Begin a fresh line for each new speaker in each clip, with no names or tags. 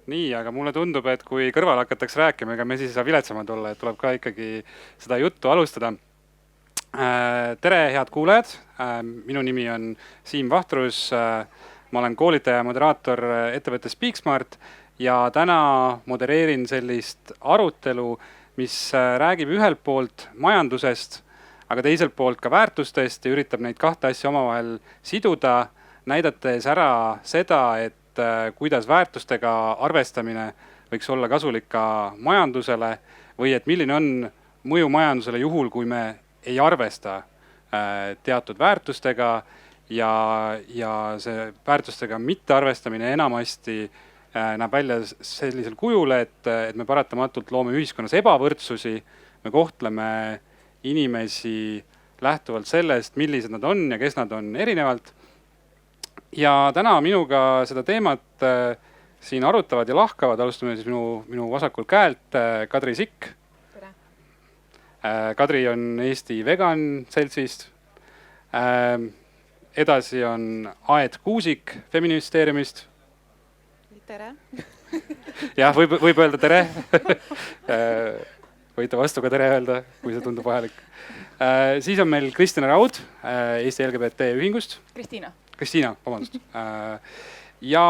Nii, aga mulle tundub, et kui kõrval hakatakse rääkima, ega me siis ei saa viletsamad olla, et tuleb ka ikkagi seda juttu alustada. Tere, head kuulajad. Minu nimi on Siim Vahtrus. Ma olen koolitaja ja moderaator ettevõttes Speaksmart ja täna modereerin sellist arutelu, mis räägib ühelt poolt majandusest, aga teiselt poolt ka väärtustest ja üritab neid kahte asja omavahel siduda, näidates ära seda, et kuidas väärtustega arvestamine võiks olla kasulik ka majandusele või et milline on mõju majandusele juhul, kui me ei arvesta teatud väärtustega ja see väärtustega mittearvestamine enamasti näeb välja sellisel kujul, et me paratamatult loome ühiskonnas ebavõrdsusi, me kohtleme inimesi lähtuvalt sellest, millised nad on ja kes nad on erinevalt. Ja täna minuga seda teemat siin arutavad ja lahkavad. Alustame siis minu vasakul käelt Kadri Sikk.
Tere.
Kadri on Eesti Vegan seltsist. Edasi on Aet Kuusik Feministeeriumist.
Tere.
Jah, võib öelda tere. Võite vastu ka tere öelda, kui see tundub vajalik. Siis on meil Kristina Raud Eesti LGBT ühingust. Kristiina, vabandust. Ja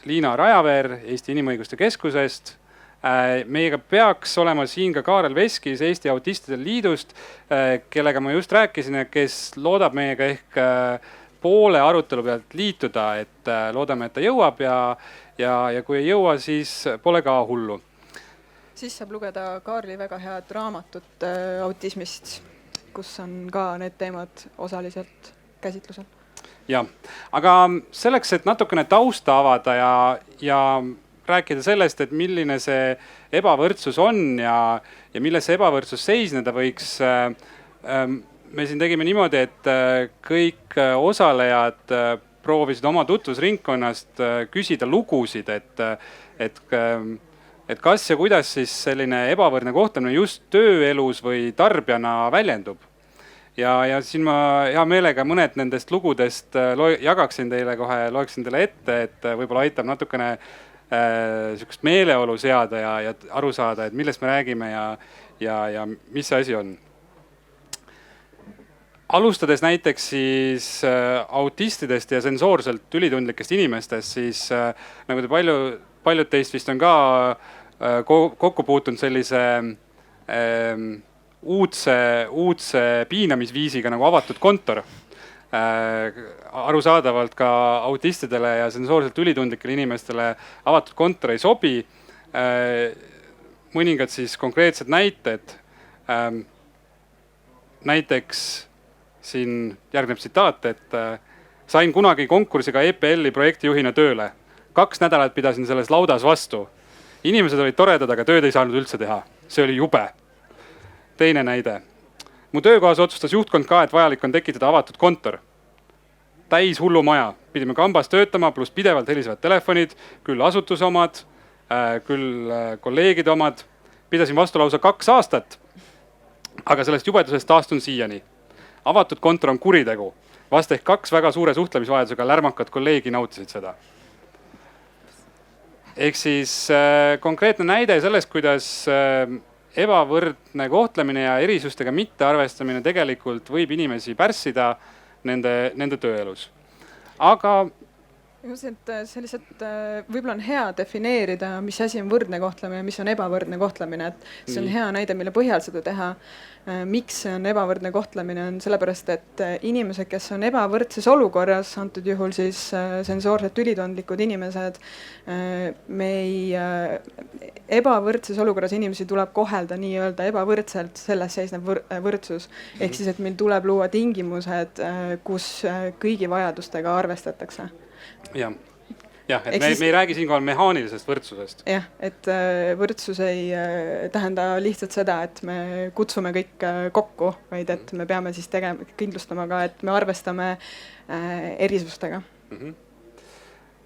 Liina Rajaveer Eesti Inimõiguste Keskusest. Meiega peaks olema siin ka Kaarel Veskis Eesti Autistide Liidust, kellega ma just rääkisin ja kes loodab meiega ehk poole arutelu pealt liituda, et loodame, et ta jõuab ja kui ei jõua, siis pole ka hullu.
Siis saab lugeda Kaarli väga head raamatut autismist, kus on ka need teemad osaliselt käsitlusel.
Ja, aga selleks, et natukene tausta avada ja rääkida sellest, et milline see ebavõrdsus on ja milles see ebavõrdsus seisneda võiks, me siin tegime niimoodi, et kõik osalejad proovisid oma tutvusringkonnast küsida lugusid, et kas ja kuidas siis selline ebavõrdne kohtlemine just tööelus või tarbijana väljendub. Ja siin ma hea meelega mõned nendest lugudest jagaksin teile kohe, loeksin teile ette, et võib-olla aitab natukene sihukest meeleolu seada ja aru saada, et millest me räägime ja mis see asi on. Alustades näiteks siis autistidest ja sensoorselt ülitundlikest inimestest, siis nagu te paljud teist vist on ka kokku puutunud sellise uudse piinamisviisiga nagu avatud kontor. Arusaadavalt ka autistidele ja sensoorselt ülitundlikele inimestele avatud kontor ei sobi. Mõningad siis konkreetsed näited. Näiteks siin järgneb tsitaat, et sain kunagi konkursiga EPL-i projektijuhina tööle. 2 nädalat pidasin selles laudas vastu. Inimesed olid toredad, aga tööd ei saanud üldse teha. See oli jube. Teine näide. Mu töökohas otsustas juhtkond ka, et vajalik on tekitada avatud kontor. Täis hullu maja. Pidime kambas töötama, pluss pidevalt helisevad telefonid, küll asutuse omad, küll kolleegide omad. Pidasin vastu lausa 2 aastat, aga sellest jubedusest taastun siiani. Avatud kontor on kuritegu. Vast ehk 2 väga suure suhtlemisvajadusega lärmakad kolleegi nautisid seda. Ehk siis konkreetne näide sellest, kuidas ebavõrdne kohtlemine ja erisustega mittearvestamine tegelikult võib inimesi pärssida nende tööelus. Aga
sellised võib-olla on hea defineerida, mis asi on võrdne kohtlemine ja mis on ebavõrdne kohtlemine. Et see on hea näide, mille põhjal seda teha. Miks see on ebavõrdne kohtlemine on sellepärast, et inimesed, kes on ebavõrdses olukorras, antud juhul siis sensoorselt ülitundlikud inimesed, ebavõrdses olukorras inimesi tuleb kohelda nii-öelda ebavõrdselt, selles seisneb võrdsus. Ehk siis, et meil tuleb luua tingimused, kus kõigi vajadustega arvestatakse.
Jah, et me ei räägi siinkohal mehaanilisest võrdsusest.
Jah, et võrdsus ei tähenda lihtsalt seda, et me kutsume kõik kokku, vaid et me peame siis kindlustama ka, et me arvestame erisustega.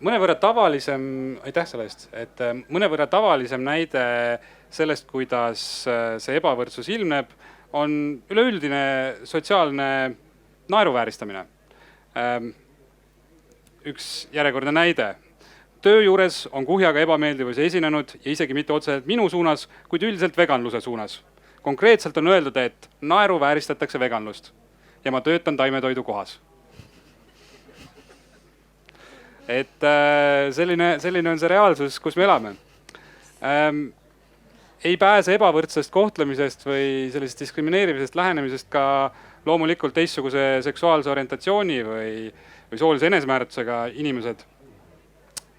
Mõnevõrra tavalisem, aitäh selle eest, et mõnevõrra tavalisem näide sellest, kuidas see ebavõrdsus ilmneb, on üleüldine sotsiaalne naeruvääristamine. Üks järjekordne näide. töö juures on kuhjaga ebameeldivusi esinenud ja isegi mitte otseselt minu suunas, kuid üldiselt veganluse suunas. Konkreetselt on öeldud, et naeruvääristatakse veganlust ja ma töötan taimetoidu kohas. Et selline on see reaalsus, kus me elame. Ei pääse ebavõrdsest kohtlemisest või sellisest diskrimineerimisest lähenemisest ka loomulikult teistsuguse seksuaalse orientatsiooni või soolise enesemääratusega inimesed.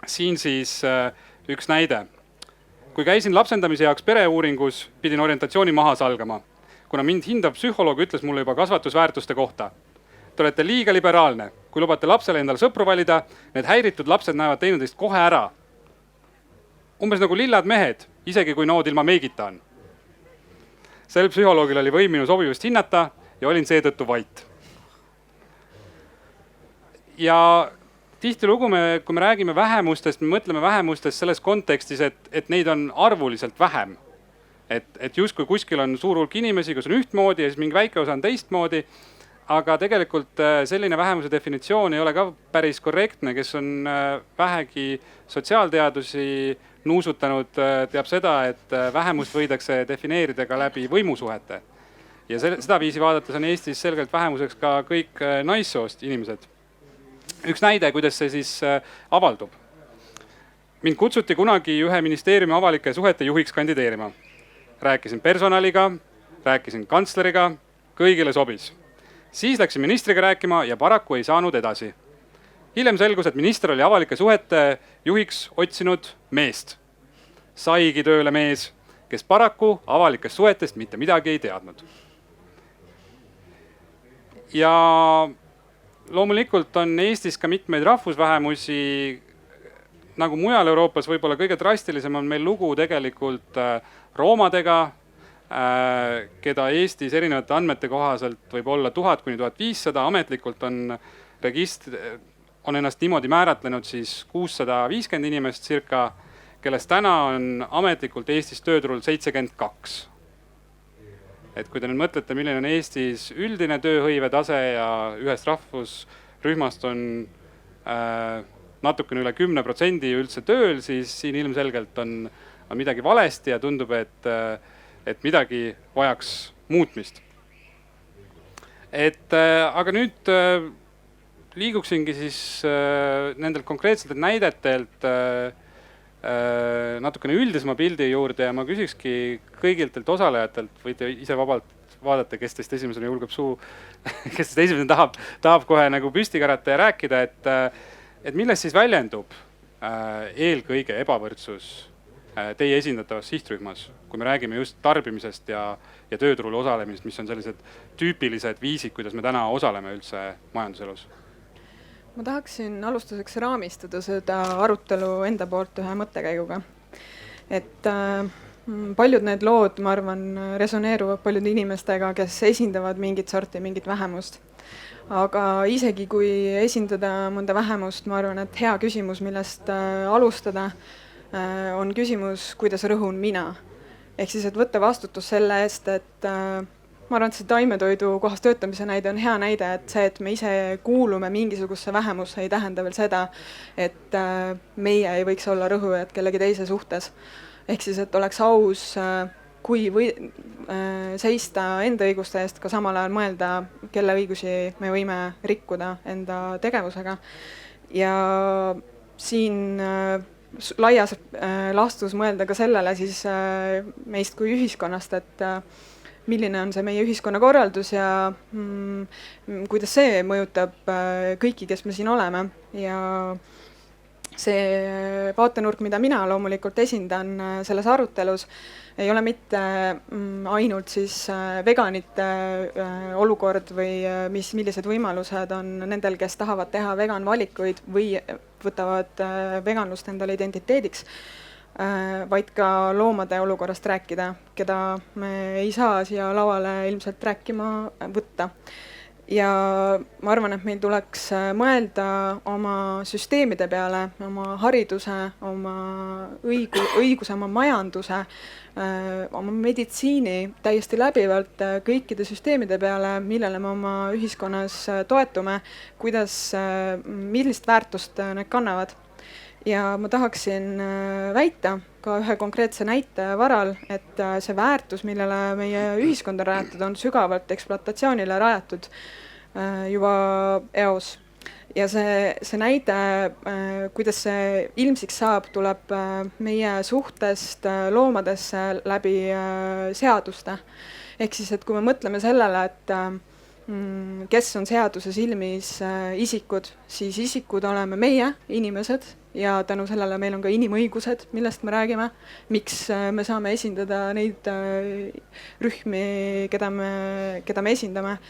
Siin siis üks näide. Kui käisin lapsendamise jaoks pereuuringus, pidin orientatsiooni maha salgama, kuna mind hindav psühholoog ütles mulle juba kasvatusväärtuste kohta. Te olete liiga liberaalne. Kui lubate lapsele endale sõpru valida, need häiritud lapsed näevad teineteist kohe ära. Umbes nagu lillad mehed, isegi kui nood ilma meigita on. Sel psühholoogil oli võim minu sobivust hinnata ja olin seetõttu vait. Ja tihtilugu kui me räägime vähemustest, me mõtleme vähemustest selles kontekstis, et neid on arvuliselt vähem. Et justkui kuskil on suur hulk inimesi, kus on ühtmoodi ja siis mingi väike osa on teistmoodi. Aga tegelikult selline vähemuse definitsioon ei ole ka päris korrektne, kes on vähegi sotsiaalteadusi nuusutanud, teab seda, et vähemust võidakse defineerida ka läbi võimusuhete. Ja seda viisi vaadates on Eestis selgelt vähemuseks ka kõik naissoost inimesed. Üks näide, kuidas see siis avaldub. Mind kutsuti kunagi ühe ministeeriumi avalike suhete juhiks kandideerima. Rääkisin personaliga, rääkisin kantsleriga, kõigile sobis. Siis läksin ministriga rääkima ja paraku ei saanud edasi. Hiljem selgus, et minister oli avalike suhete juhiks otsinud meest. Saigi tööle mees, kes paraku avalikest suhetest mitte midagi ei teadnud. Ja loomulikult on Eestis ka mitmeid rahvusvähemusi, nagu mujal Euroopas võib-olla kõige drastilisem on meil lugu tegelikult roomadega, keda Eestis erinevate andmete kohaselt võib olla 1000–1500, ametlikult on ennast niimoodi määratlenud siis 650 inimest circa, kellest täna on ametlikult Eestis tööturul 72. Et kui te nüüd mõtlete, milline on Eestis üldine tööhõive tase ja ühest rahvusrühmast on natukene üle 10% üldse tööl, siis siin ilmselgelt on midagi valesti ja tundub, et midagi vajaks muutmist. Aga nüüd liiguksingi siis nendelt konkreetselt näidetelt natukene üldisema pildi juurde ja ma küsikski kõigilt osalejatelt, võite ise vabalt vaadata, kes teist esimesena julgeb kes teist esimesena tahab kohe nagu püsti karata ja rääkida, et millest siis väljendub eelkõige ebavõrdsus teie esindatavas sihtrühmas, kui me räägime just tarbimisest ja tööturul osalemisest, mis on sellised tüüpilised viisid, kuidas me täna osaleme üldse majanduselus?
Ma tahaksin alustuseks raamistada seda arutelu enda poolt ühe mõttekäiguga. Et paljud need lood, ma arvan, resoneeruvad paljude inimestega, kes esindavad mingit sorti, mingit vähemust. Aga isegi kui esindada mõnda vähemust, ma arvan, et hea küsimus, millest alustada, on küsimus, kuidas rõhun mina. Ehk siis, et võtta vastutus selle eest, et ma arvan, et see taimetoidu kohas töötamise näide on hea näide, et see, et me ise kuulume mingisugusesse vähemusse, ei tähenda veel seda, et meie ei võiks olla rõhujad kellegi teise suhtes. Ehk siis, et oleks aus, kui seista enda õiguste eest, ka samal ajal mõelda, kelle õigusi me võime rikkuda enda tegevusega. Ja siin laias laastus mõelda ka sellele siis meist kui ühiskonnast, et milline on see meie ühiskonna korraldus ja kuidas see mõjutab kõiki, kes me siin oleme. Ja see vaatenurk, mida mina loomulikult esindan selles arutelus, ei ole mitte ainult siis veganite olukord või millised võimalused on nendel, kes tahavad teha vegan valikuid või võtavad veganlust endale identiteediks, vaid ka loomade olukorrast rääkida, keda me ei saa siia lauale ilmselt rääkima võtta. Ja ma arvan, et meil tuleks mõelda oma süsteemide peale, oma hariduse, oma õiguse, oma majanduse, oma meditsiini täiesti läbivalt kõikide süsteemide peale, millele me oma ühiskonnas toetume, millist väärtust need kannavad. ja ma tahaksin väita ka ühe konkreetse näite varal, et see väärtus, millele meie ühiskond on rajatud, on sügavalt ekspluatatsioonile rajatud juba eos. Ja see näide, kuidas see ilmsiks saab, tuleb meie suhtest loomadesse läbi seaduste. Ehk siis, et kui me mõtleme sellele, et kes on seaduse silmis isikud, siis isikud oleme meie, inimesed, ja tänu sellele meil on ka inimõigused, millest me räägime, miks me saame esindada neid rühmi, keda me esindame.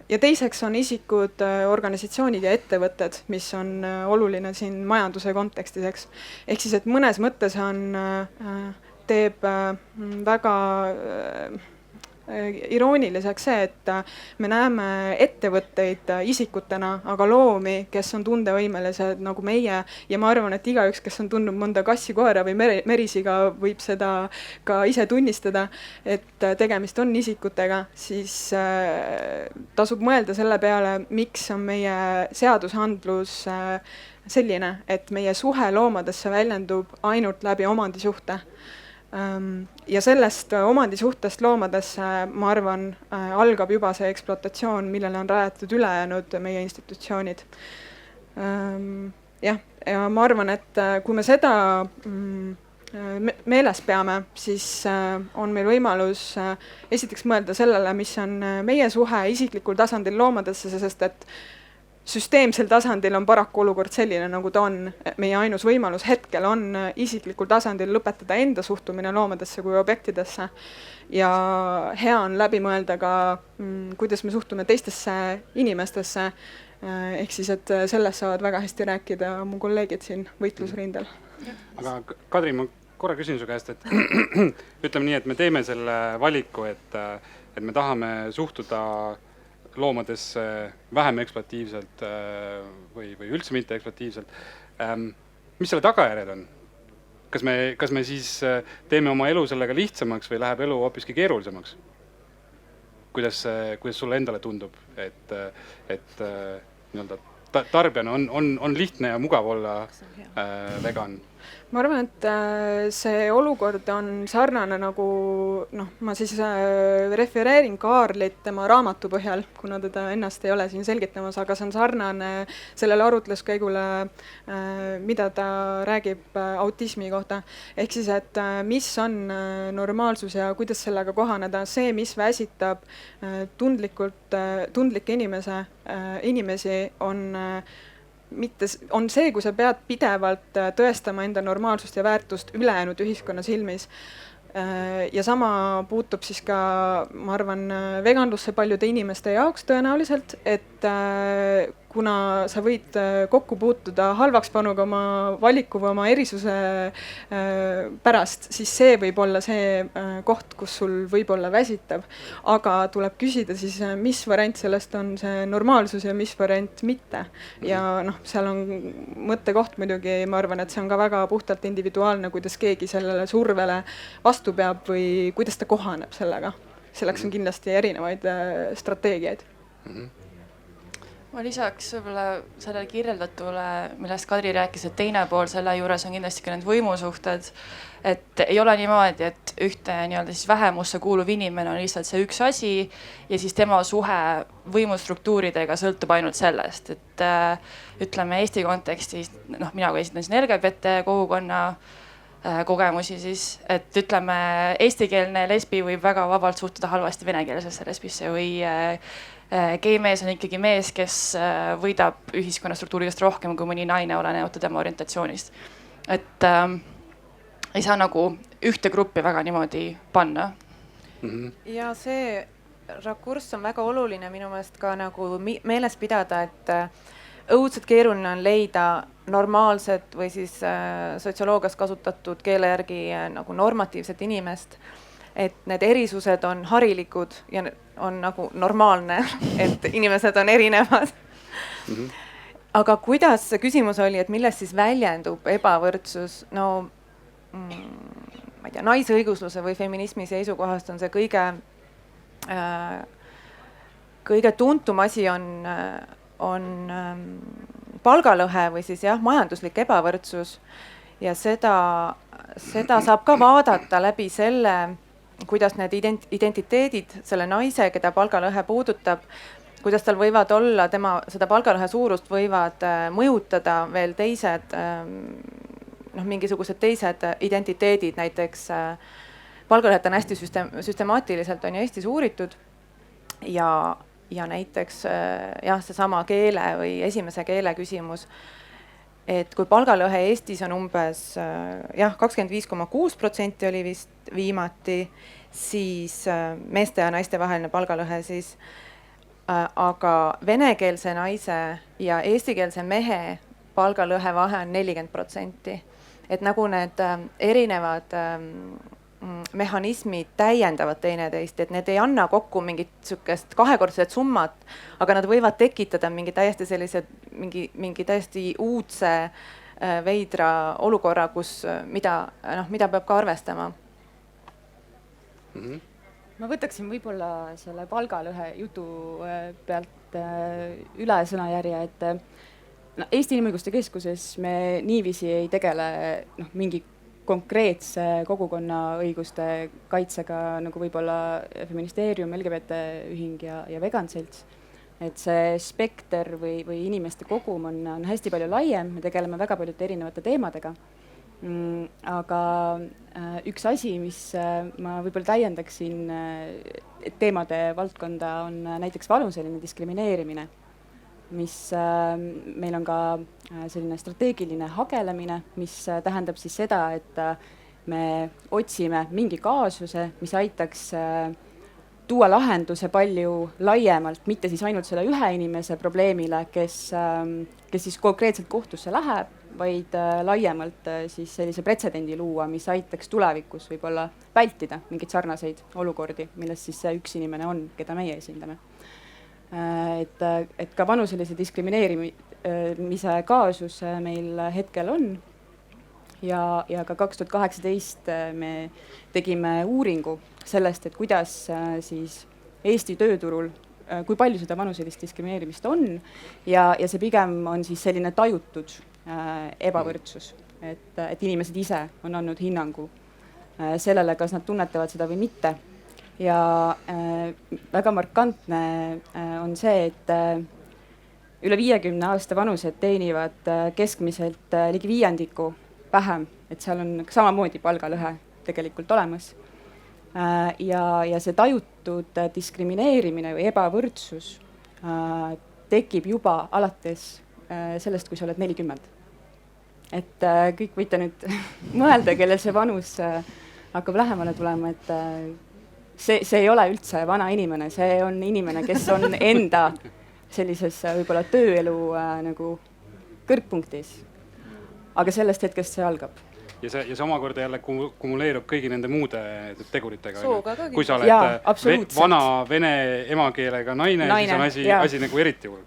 Ja teiseks on isikud, organisatsioonid ja ettevõtted, mis on oluline siin majanduse kontekstis, eks. Ehk siis, et mõnes mõttes teeb väga irooniliseks see, et me näeme ettevõtteid isikutena, aga loomi, kes on tundevõimelised nagu meie, ja ma arvan, et igaüks, kes on tundnud mõnda kassi, koera või merisiga, võib seda ka ise tunnistada, et tegemist on isikutega, siis tasub mõelda selle peale, miks on meie seadusandlus selline, et meie suhe loomadesse väljendub ainult läbi omandisuhte. Ja sellest omandisuhtest loomadesse, ma arvan, algab juba see ekspluatatsioon, millele on rajatud ülejäänud meie institutsioonid. Ja ma arvan, et kui me seda meeles peame, siis on meil võimalus esiteks mõelda sellele, mis on meie suhe isiklikul tasandil loomadesse, sest et süsteemsel tasandil on paraku olukord selline, nagu ta on. Meie ainus võimalus hetkel on isiklikul tasandil lõpetada enda suhtumine loomadesse kui objektidesse. Ja hea on läbi mõelda ka, kuidas me suhtume teistesse inimestesse. Ehk siis, et sellest saavad väga hästi rääkida mu kolleegid siin võitlusrindel.
Aga Kadri, ma korra küsin su käest, et ütleme nii, et me teeme selle valiku, et me tahame suhtuda loomadesse vähem ekspluatiivselt või üldse mitte ekspluatiivselt. Mis selle tagajärjed on? Kas me siis teeme oma elu sellega lihtsamaks või läheb elu hoopiski keerulisemaks? Kuidas sulle endale tundub, et tarbijana on lihtne ja mugav olla vegan?
Ma arvan, et see olukord on sarnane nagu, ma siis refereerin Kaarlit tema raamatu põhjal, kuna teda ennast ei ole siin selgitamas, aga see on sarnane sellele arutluskäigule, mida ta räägib autismi kohta. Ehk siis, et mis on normaalsus ja kuidas sellega kohaneda, see, mis väsitab tundlikke inimesi on see, kui sa pead pidevalt tõestama enda normaalsust ja väärtust ülejäänud ühiskonna silmis. Ja sama puutub siis ka, ma arvan, veganlusse paljude inimeste jaoks tõenäoliselt, et kuna sa võid kokku puutuda halvakspanuga oma valiku või oma erisuse pärast, siis see võib olla see koht, kus sul võib olla väsitav. Aga tuleb küsida siis, mis variant sellest on see normaalsus ja mis variant mitte. Ja seal on mõttekoht muidugi, ma arvan, et see on ka väga puhtalt individuaalne, kuidas keegi sellele survele vastu peab või kuidas ta kohaneb sellega. Selleks on kindlasti erinevaid strateegiaid.
Ma lisaks võib-olla sellele kirjeldatule, millest Kadri rääkis, et teine pool selle juures on kindlasti ka need võimusuhted, et ei ole niimoodi, et ühte siis vähemusse kuuluv inimene on lihtsalt see üks asi ja siis tema suhe võimustruktuuridega sõltub ainult sellest, et ütleme Eesti kontekstis, mina kui esindan siin LGBT kogukonna kogemusi siis, et ütleme eestikeelne lesbi võib väga vabalt suhtuda halvasti venekeelsesse lesbisse või geimees on ikkagi mees, kes võidab ühiskonnastruktuuridest rohkem kui mõni naine olenemata tema orientatsioonist. Et ei saa nagu ühte gruppi väga niimoodi panna.
Ja see rakurss on väga oluline minu meelest ka nagu meeles pidada, et õudselt keeruline on leida normaalset või siis sotsioloogias kasutatud keele järgi nagu normatiivset inimest. Et need erisused on harilikud ja on nagu normaalne, et inimesed on erinevad. Aga kuidas see küsimus oli, et millest siis väljendub ebavõrdsus? No, ma ei tea, naisõigusluse või feminismi seisukohast on see kõige tuntum asi on palgalõhe või siis jah, majanduslik ebavõrdsus ja seda saab ka vaadata läbi selle, kuidas need identiteedid selle naise, keda palgalõhe puudutab, kuidas tal võivad olla seda palgalõhe suurust võivad mõjutada veel teised, mingisugused teised identiteedid, näiteks palgalõhet on hästi süstemaatiliselt on ju Eestis uuritud ja näiteks jah, seesama keele või esimese keele küsimus, et kui palgalõhe Eestis on umbes jah, 25,6% oli vist viimati, siis meeste ja naiste vaheline palgalõhe siis, aga venekeelse naise ja eestikeelse mehe palgalõhe vahe on 40%. Et nagu need erinevad mehhanismid täiendavad teineteist, et need ei anna kokku mingit sükest kahekordset summat, aga nad võivad tekitada mingi täiesti sellise, mingi täiesti uudse veidra olukorra, mida peab ka arvestama.
Ma võtaksin võib-olla selle palgalõhe jutu pealt üle sõnajärje, et Eesti Inimõiguste Keskuses me niiviisi ei tegele mingi konkreetse kogukonna õiguste kaitsega, nagu võib-olla Feministeerium, LGBT ühing ja Vegan Selts. Et see spekter või inimeste kogum on hästi palju laiem, me tegeleme väga paljude erinevate teemadega. Aga üks asi, mis ma võib-olla täiendaksin teemade valdkonda, on näiteks vanuseline diskrimineerimine, mis meil on ka selline strateegiline hagelemine, mis tähendab siis seda, et me otsime mingi kaasuse, mis aitaks tuua lahenduse palju laiemalt, mitte siis ainult selle ühe inimese probleemile, kes siis konkreetselt kohtusse läheb, vaid laiemalt siis sellise pretsedendi luua, mis aitaks tulevikus võib-olla vältida mingeid sarnaseid olukordi, milles siis see üks inimene on, keda meie esindame. Et ka vanuselise diskrimineerimise kaasus meil hetkel on ja ka 2018 me tegime uuringu sellest, et kuidas siis Eesti tööturul, kui palju seda vanuselist diskrimineerimist on ja see pigem on siis selline tajutud ebavõrdsus, et inimesed ise on andnud hinnangu sellele, kas nad tunnetavad seda või mitte. Ja väga markantne on see, et üle 50 aasta vanused teenivad keskmiselt ligi viiendiku vähem, et seal on samamoodi palgalõhe tegelikult olemas. Ja see tajutud diskrimineerimine või ebavõrdsus tekib juba alates sellest, kui sa oled 40. Et kõik võite nüüd mõelda, kellel see vanus hakkab lähemale tulema, et see ei ole üldse vana inimene, see on inimene, kes on enda sellises võib-olla tööelu nagu kõrgpunktis. Aga sellest hetkest see algab.
Ja see omakorda jälle kumuleerub kõigi nende muude teguritega.
Sooga ka.
Kui sa oled vana vene emakeelega naine, siis on asi nagu eriti hull.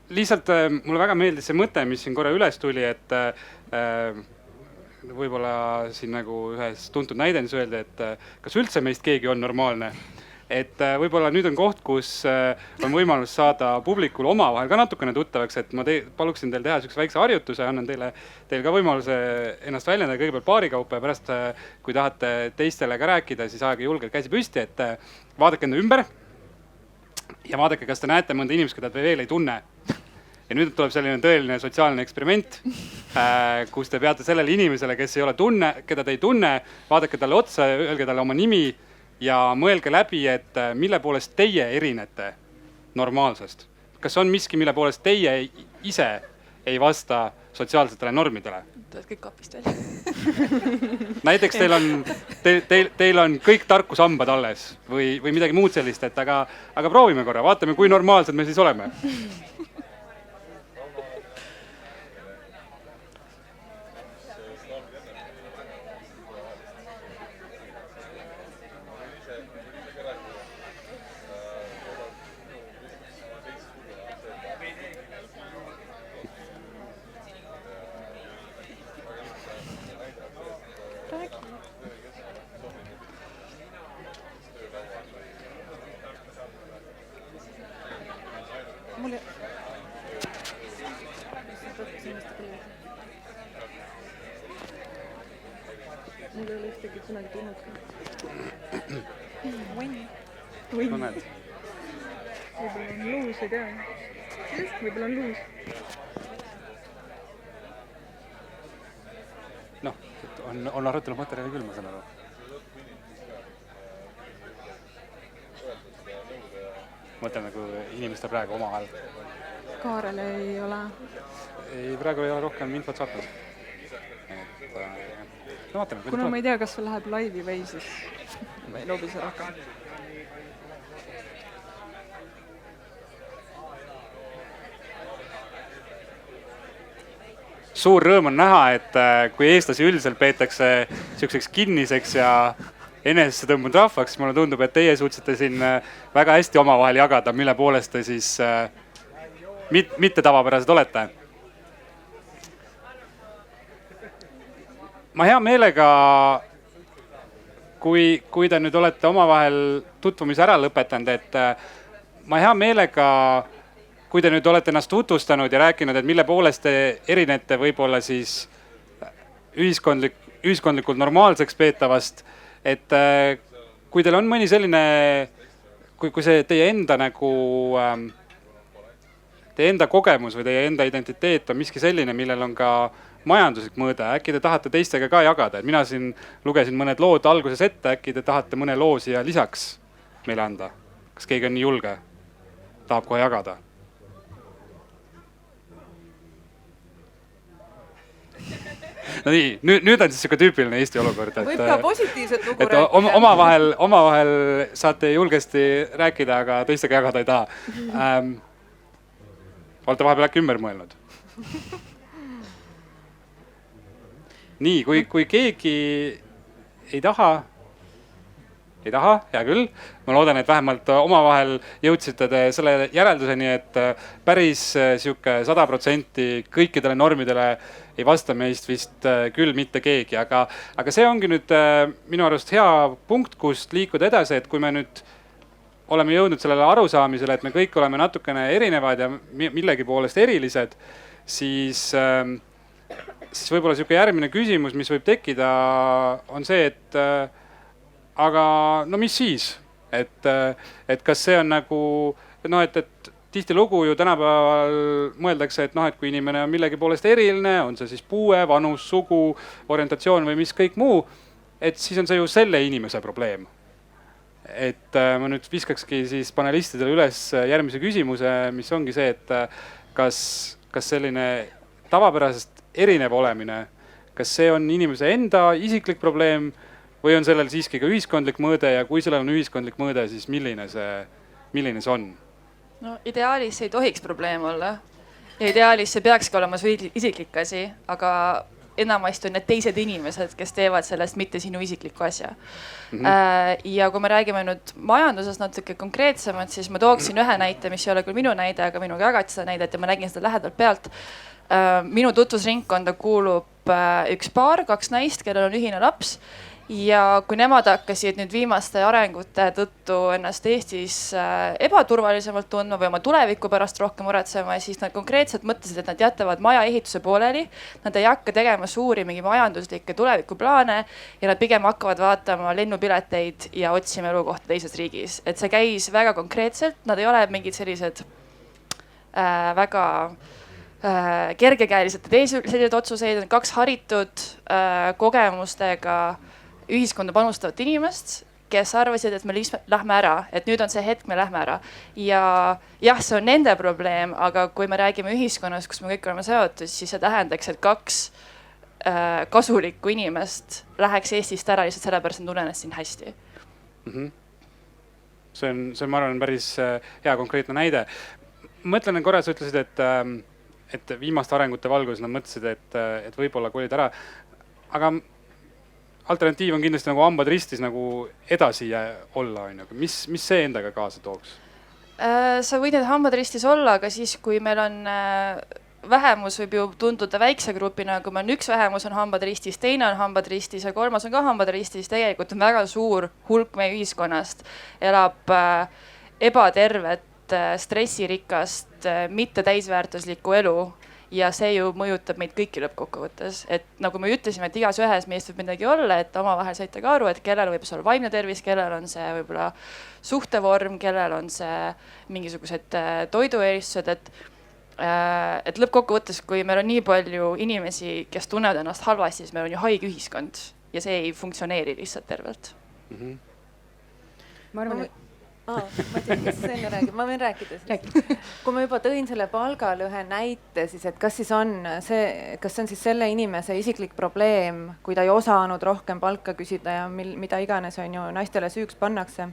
Lihtsalt mulle väga meeldis see mõte, mis siin korra üles tuli, et võib-olla siin nagu ühes tuntud näidendus öeldi, et kas üldse meist keegi on normaalne. Et võib-olla nüüd on koht, kus on võimalus saada publikul omavahel ka natukene tuttavaks, et ma paluksin teil teha üks väikse harjutuse, annan teil ka võimaluse ennast väljendada kõigepealt paari kaupa ja pärast, kui tahate teistele ka rääkida, siis aega julgelt käsi püsti, et vaadake enda ümber ja vaadake, kas te näete mõnda inimest, keda te veel ei tunne. Ja nüüd tuleb selline tõeline sotsiaalne eksperiment, kus te peate sellele inimesele, keda te ei tunne, vaadake talle otsa, öelge talle oma nimi ja mõelge läbi, et mille poolest teie erinete normaalsest. Kas on miski, mille poolest teie ise ei vasta sotsiaalsetele normidele?
Tuled kõik kapist välja.
Näiteks teil on kõik tarkusambad alles või midagi muud sellist, et aga proovime korra, vaatame, kui normaalsed me siis oleme.
kunagi tulnud.
no näed.
Võib-olla on luus, ei tea. Võib-olla on luus.
Noh, on arutelu materjali küll, ma saan aru. Mõtlen nagu inimeste praegu omavahel.
Kaarel ei ole.
Ei, praegu ei ole rohkem infot saatnud. No vaatame.
Kuna ma ei tea, kas see läheb laivi või siis ma ei loobi see rohkem.
Suur rõõm on näha, et kui eestlasi üldiselt peetakse selliseks kinniseks ja enesesse tõmbunud rahvaks, mulle tundub, et teie suutsite siin väga hästi omavahel jagada, mille poolest te siis mitte tavapärased olete. Ma hea meelega, kui te nüüd olete omavahel tutvumise ära lõpetanud, et ma hea meelega, kui te nüüd olete ennast tutvustanud ja rääkinud, et mille poolest te erinete võib-olla siis ühiskondlikult normaalseks peetavast, et kui teil on mõni selline, kui see teie enda nagu, teie enda kogemus või teie enda identiteet on miski selline, millel on ka majanduslik mõõde, äkki te tahate teistega ka jagada, et mina siin lugesin mõned lood alguses ette, äkki te tahate mõne loo siia lisaks meile anda. Kas keegi on nii julge? Tahab kohe jagada? No nii, nüüd on siis siuke tüüpiline Eesti olukord.
Võib ka positiivset lugu
rääkida. Omavahel saate julgesti rääkida, aga teistega jagada ei taha. Olete vahepeal äkki ümber mõelnud? Nii, kui keegi ei taha, hea küll. Ma loodan, et vähemalt omavahel jõudsite te selle järelduseni, et päris siuke 100% kõikidele normidele ei vasta meist vist küll mitte keegi, aga see ongi nüüd minu arust hea punkt, kust liikuda edasi, et kui me nüüd oleme jõudnud sellele arusaamisele, et me kõik oleme natukene erinevad ja millegi poolest erilised, siis võib-olla siuke järgmine küsimus, mis võib tekkida, on see, et aga no mis siis, et kas see on nagu, noh, et tihtilugu ju tänapäeval mõeldakse, et noh, et kui inimene on millegi poolest eriline, on see siis puue, vanus, sugu, orientatsioon või mis kõik muu, et siis on see ju selle inimese probleem. Et ma nüüd viskakski siis panelistidele üles järgmise küsimuse, mis ongi see, et kas selline tavapärasest erinev olemine, kas see on inimese enda isiklik probleem või on sellel siiski ka ühiskondlik mõõde ja kui sellel on ühiskondlik mõõde, siis milline see on?
No ideaalis ei tohiks probleem olla ja ideaalis see peakski olema su isiklik asi, aga enamasti on need teised inimesed, kes teevad sellest mitte sinu isiklikku asja. Ja kui me räägime nüüd majandusest natuke konkreetsemalt, siis ma tooksin ühe näite, mis ei ole küll minu näide, aga minuga jagati seda näidet ja ma nägin seda lähedalt pealt. Minu tutvusringkonda kuulub üks paar, 2 naist, kellel on ühine laps. Ja kui nemad hakkasid nüüd viimaste arengute tõttu ennast Eestis ebaturvalisemalt tundma või oma tuleviku pärast rohkem muretsema, siis nad konkreetselt mõtlesid, et nad jätavad maja ehituse pooleli. Nad ei hakka tegema suuri mingi majanduslikke tulevikuplaane ja nad pigem hakkavad vaatama lennupileteid ja otsima elukohta teises riigis. Et see käis väga konkreetselt, nad ei ole mingid sellised väga kergekäeliselt sellised otsuseid, 2 haritud kogemustega ühiskonda panustavat inimest, kes arvasid, et me lähme ära, et nüüd on see hetk, me lähme ära. Ja jah, see on nende probleem, aga kui me räägime ühiskonnas, kus me kõik oleme seotud, siis see tähendaks, et 2 kasulikku inimest läheks Eestist ära lihtsalt sellepärast, et tunnen ennast siin hästi.
See on, ma arvan, päris hea konkreetne näide. Mõtlen korra, sa ütlesid, et viimaste arengute valguses nad mõtlesid, et võib-olla kolid ära, aga alternatiiv on kindlasti nagu hambad ristis nagu edasi olla. Mis see endaga kaasa tooks?
Sa võid need hambad ristis olla, aga siis kui meil on vähemus võib ju tunduda väikse grupina, kui meil on üks vähemus on hambad ristis, teine on hambad ristis ja 3 on ka hambad ristis, tegelikult on väga suur hulk meie ühiskonnast elab ebatervet, stressirikast, mitte täisväärtuslikku elu. ja see ju mõjutab meid kõiki lõppkokkuvõttes, et nagu me ütlesime, et igas ühes meist võib midagi olla, et omavahel saite ka aru, et kellel võib see olla vaimne tervis, kellel on see võib-olla suhtevorm, kellel on see mingisugused toidueelistused, et lõppkokkuvõttes, kui meil on nii palju inimesi, kes tunnevad ennast halvasti, siis meil on ju haige ühiskond ja see ei funktsioneeri lihtsalt tervelt.
ma arvan, et
ma tean, kes enne räägib, ma võin rääkida siis. Kui ma juba tõin selle palgalõhe näite, siis et kas see on siis selle inimese isiklik probleem, kui ta ei osanud rohkem palka küsida ja mida iganes on ju naistele süüks pannakse,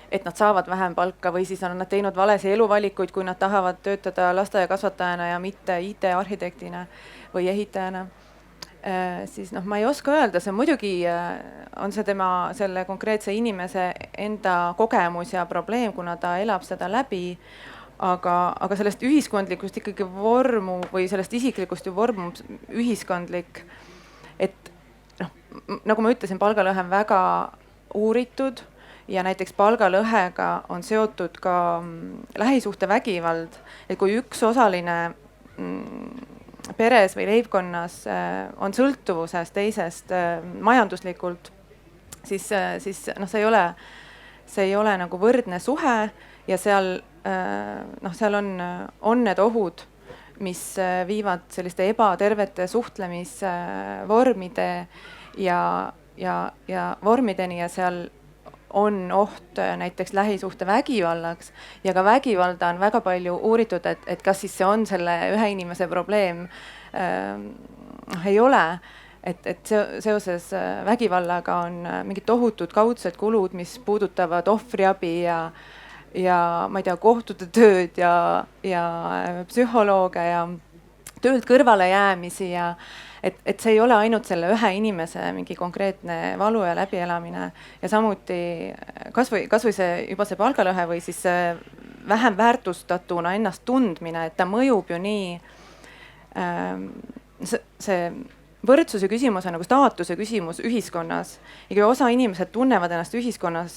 et nad saavad vähem palka või siis on nad teinud valesid eluvalikuid, kui nad tahavad töötada lasteaiakasvatajana ja mitte IT-arhitektina või ehitajana. Siis noh, ma ei oska öelda, see muidugi on see tema selle konkreetse inimese enda kogemus ja probleem, kuna ta elab seda läbi, aga sellest ühiskondlikust ikkagi vormu või sellest isiklikust ju vormub ühiskondlik, et noh, nagu ma ütlesin, palgalõhe on väga uuritud ja näiteks palgalõhega on seotud ka lähisuhtevägivald, et kui üks osaline peres või leibkonnas on sõltuvuses teisest majanduslikult, siis noh, see ei ole nagu võrdne suhe ja seal on need ohud, mis viivad selliste ebatervete suhtlemisvormide ja vormideni ja seal on oht näiteks lähisuhtevägivallaks ja ka vägivalda on väga palju uuritud, et kas siis see on selle ühe inimese probleem. Ei ole, et seoses vägivallaga on mingid tohutud kaudsed kulud, mis puudutavad ohvriabi ja ma ei tea, kohtute tööd ja psühholooge ja töölt kõrvale jäämisi ja et see ei ole ainult selle ühe inimese mingi konkreetne valu ja läbielamine ja samuti kasvõi see palgalõhe või siis vähem väärtustatuna ennast tundmine, et ta mõjub ju nii, see võrdsuse küsimus on nagu staatuse küsimus ühiskonnas ja kui osa inimesed tunnevad ennast ühiskonnas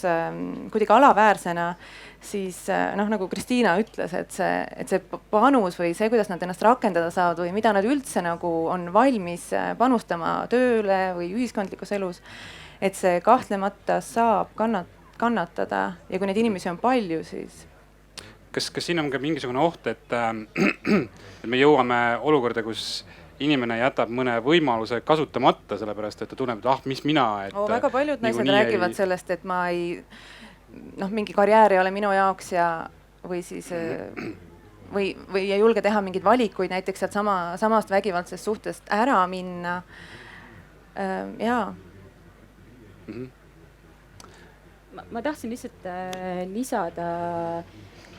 kuidagi alaväärsena, siis noh, nagu Kristiina ütles, et see panus või see, kuidas nad ennast rakendada saavad või mida nad üldse nagu on valmis panustama tööle või ühiskondlikus elus, et see kahtlemata saab kannatada ja kui neid inimesi on palju, siis.
Kas siin on ka mingisugune oht, et me jõuame olukorda, kus inimene jätab mõne võimaluse kasutamata, sellepärast et ta tunneb, et mis mina.
Väga paljud naised räägivad sellest, et ma ei, mingi karjäär ei ole minu jaoks ja või siis või ei julge teha mingeid valikuid, näiteks sealt samast vägivaldsest suhtest ära minna. Jaa.
Ma tahtsin lihtsalt lisada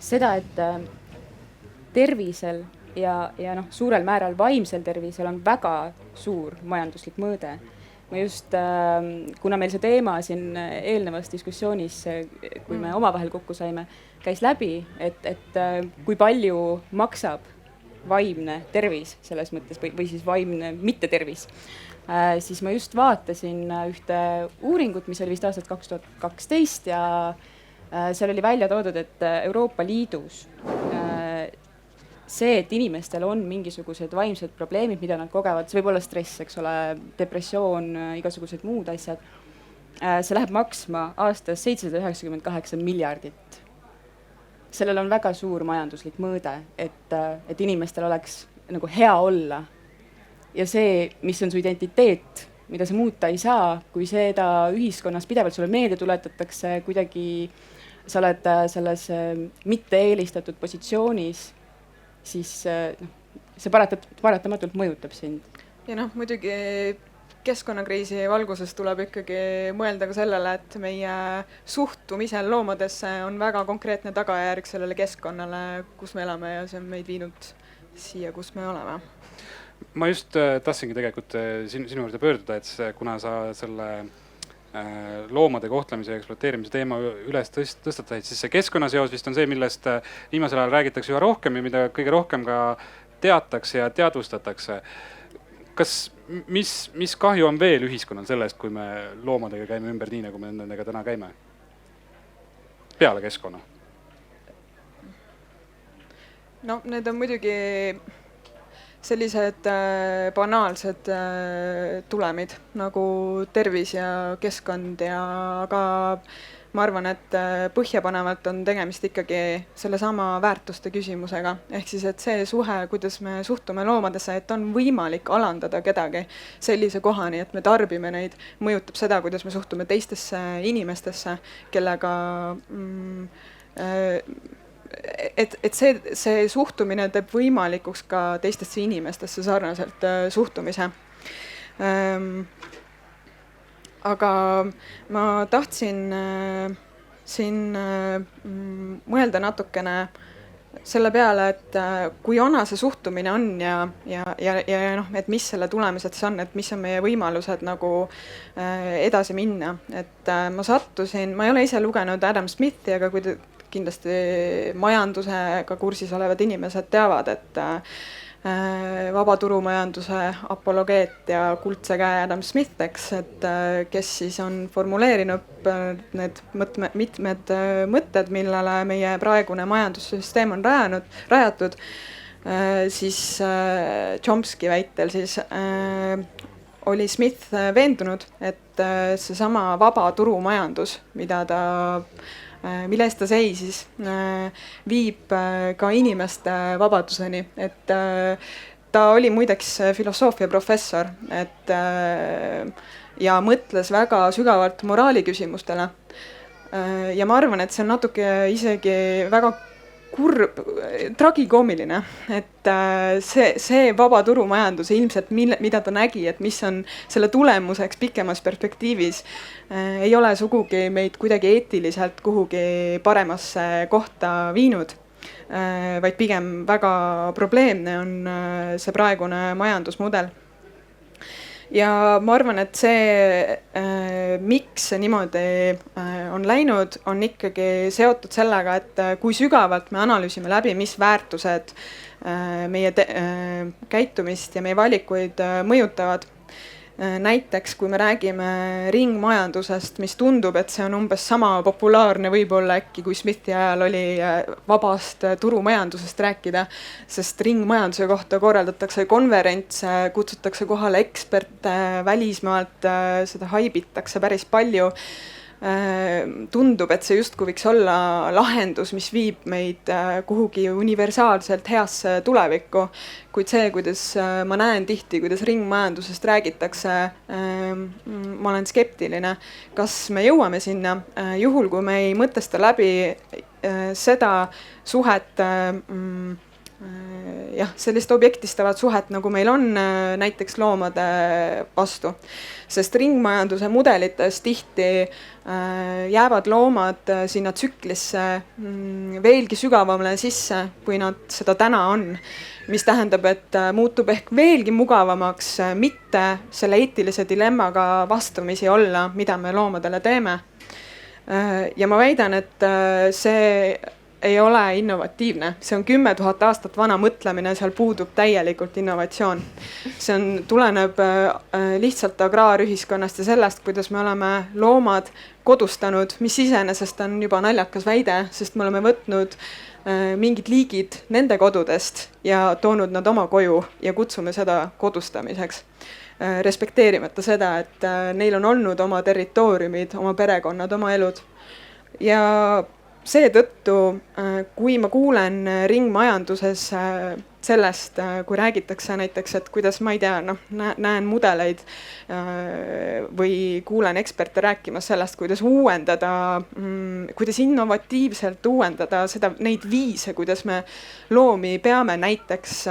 seda, et tervisel ja suurel määral vaimsel tervisel on väga suur majanduslik mõõde. Ma just, kuna meil see teema siin eelnevas diskussioonis, kui me omavahel kokku saime, käis läbi, et kui palju maksab vaimne tervis selles mõttes või siis vaimne mittetervis, siis ma just vaatasin ühte uuringut, mis oli vist aastat 2012 ja seal oli välja toodud, et Euroopa Liidus see, et inimestel on mingisugused vaimsed probleemid, mida nad kogevad, see võib olla stress, eks ole, depressioon, igasugused muud asjad. See läheb maksma aastas 798 miljardit. Sellel on väga suur majanduslik mõõde, et inimestel oleks nagu hea olla. Ja see, mis on su identiteet, mida sa muuta ei saa, kui seda ühiskonnas pidevalt sulle meelde tuletatakse, kuidagi sa oled selles mitte eelistatud positsioonis, siis see paratamatult mõjutab sind.
Ja muidugi keskkonnakriisi valguses tuleb ikkagi mõelda ka sellele, et meie suhtumisel loomadesse on väga konkreetne tagajärg sellele keskkonnale, kus me elame ja see on meid viinud siia, kus me oleme.
Ma just tahtsingi tegelikult sinu juurde pöörduda, et kuna sa selle loomade kohtlemise ja ekspluateerimise teema üles tõstatasid, siis see keskkonnaseos vist on see, millest viimasel ajal räägitakse üha rohkem ja mida kõige rohkem ka teatakse ja teadvustatakse. Kas, mis kahju on veel ühiskonnal sellest, kui me loomadega käime ümber nii, nagu me nendega täna käime? Peale keskkonna.
Need on muidugi sellised banaalsed tulemid nagu tervis ja keskkond ja ka ma arvan, et põhjapanevalt on tegemist ikkagi sellesama väärtuste küsimusega. Ehk siis, et see suhe, kuidas me suhtume loomadesse, et on võimalik alandada kedagi sellise kohani, et me tarbime neid, mõjutab seda, kuidas me suhtume teistesse inimestesse, kellega et see suhtumine teeb võimalikuks ka teistesse inimestesse sarnaselt suhtumise. Aga ma tahtsin siin mõelda natukene selle peale, et kui vana see suhtumine on ja noh, et mis selle tulemused see on, et mis on meie võimalused nagu edasi minna. Et ma sattusin, ma ei ole ise lugenud Adam Smithi, aga kui kindlasti majandusega kursis olevad inimesed teavad, et vabaturumajanduse apologeet ja kuldse käe Adam Smith, et kes siis on formuleerinud need mitmed mõtted, millele meie praegune majandussüsteem on rajatud, siis Chomsky väitel siis oli Smith veendunud, et seesama vaba turumajandus, mille eest ta seisis, viib ka inimeste vabaduseni. Et ta oli muideks filosoofia professor, ja mõtles väga sügavalt moraali küsimustele. Ja ma arvan, et see on natuke isegi väga kurb, tragikoomiline, et see vaba turumajandus ilmselt, mida ta nägi, et mis on selle tulemuseks pikemas perspektiivis, ei ole sugugi meid kuidagi eetiliselt kuhugi paremasse kohta viinud, vaid pigem väga probleemne on see praegune majandusmudel. Ja ma arvan, et see, miks see niimoodi on läinud, on ikkagi seotud sellega, et kui sügavalt me analüüsime läbi, mis väärtused meie käitumist ja meie valikuid mõjutavad. Näiteks, kui me räägime ringmajandusest, mis tundub, et see on umbes sama populaarne võib-olla äkki, kui Smithi ajal oli vabast turumajandusest rääkida, sest ringmajanduse kohta korraldatakse konverentse, kutsutakse kohale eksperte välismaalt, seda haibitakse päris palju. Tundub, et see justkui võiks olla lahendus, mis viib meid kuhugi universaalselt heasse tulevikku. Kuid see, kuidas ma näen tihti, kuidas ringmajandusest räägitakse, ma olen skeptiline, kas me jõuame sinna, juhul kui me ei mõtesta läbi seda suhet, sellist objektistavat suhet, nagu meil on näiteks loomade vastu. Sest ringmajanduse mudelites tihti jäävad loomad sinna tsüklisse veelgi sügavamale sisse, kui nad seda täna on. Mis tähendab, et muutub ehk veelgi mugavamaks mitte selle eetilise dilemmaga vastamisi olla, mida me loomadele teeme. Ja ma väidan, et see ei ole innovatiivne. See on 10 000 aastat vana mõtlemine, seal puudub täielikult innovatsioon. See tuleneb lihtsalt agraarühiskonnast ja sellest, kuidas me oleme loomad kodustanud, mis iseenesest on juba naljakas väide, sest me oleme võtnud mingid liigid nende kodudest ja toonud nad oma koju ja kutsume seda kodustamiseks. Respekteerimata seda, et neil on olnud oma territooriumid, oma perekonnad, oma elud. Ja seetõttu, kui ma kuulen ringmajanduses sellest, kui räägitakse näiteks, et kuidas, ma ei tea, näen mudeleid või kuulen eksperte rääkimas sellest, kuidas uuendada, kuidas innovatiivselt uuendada neid viise, kuidas me loomi peame, näiteks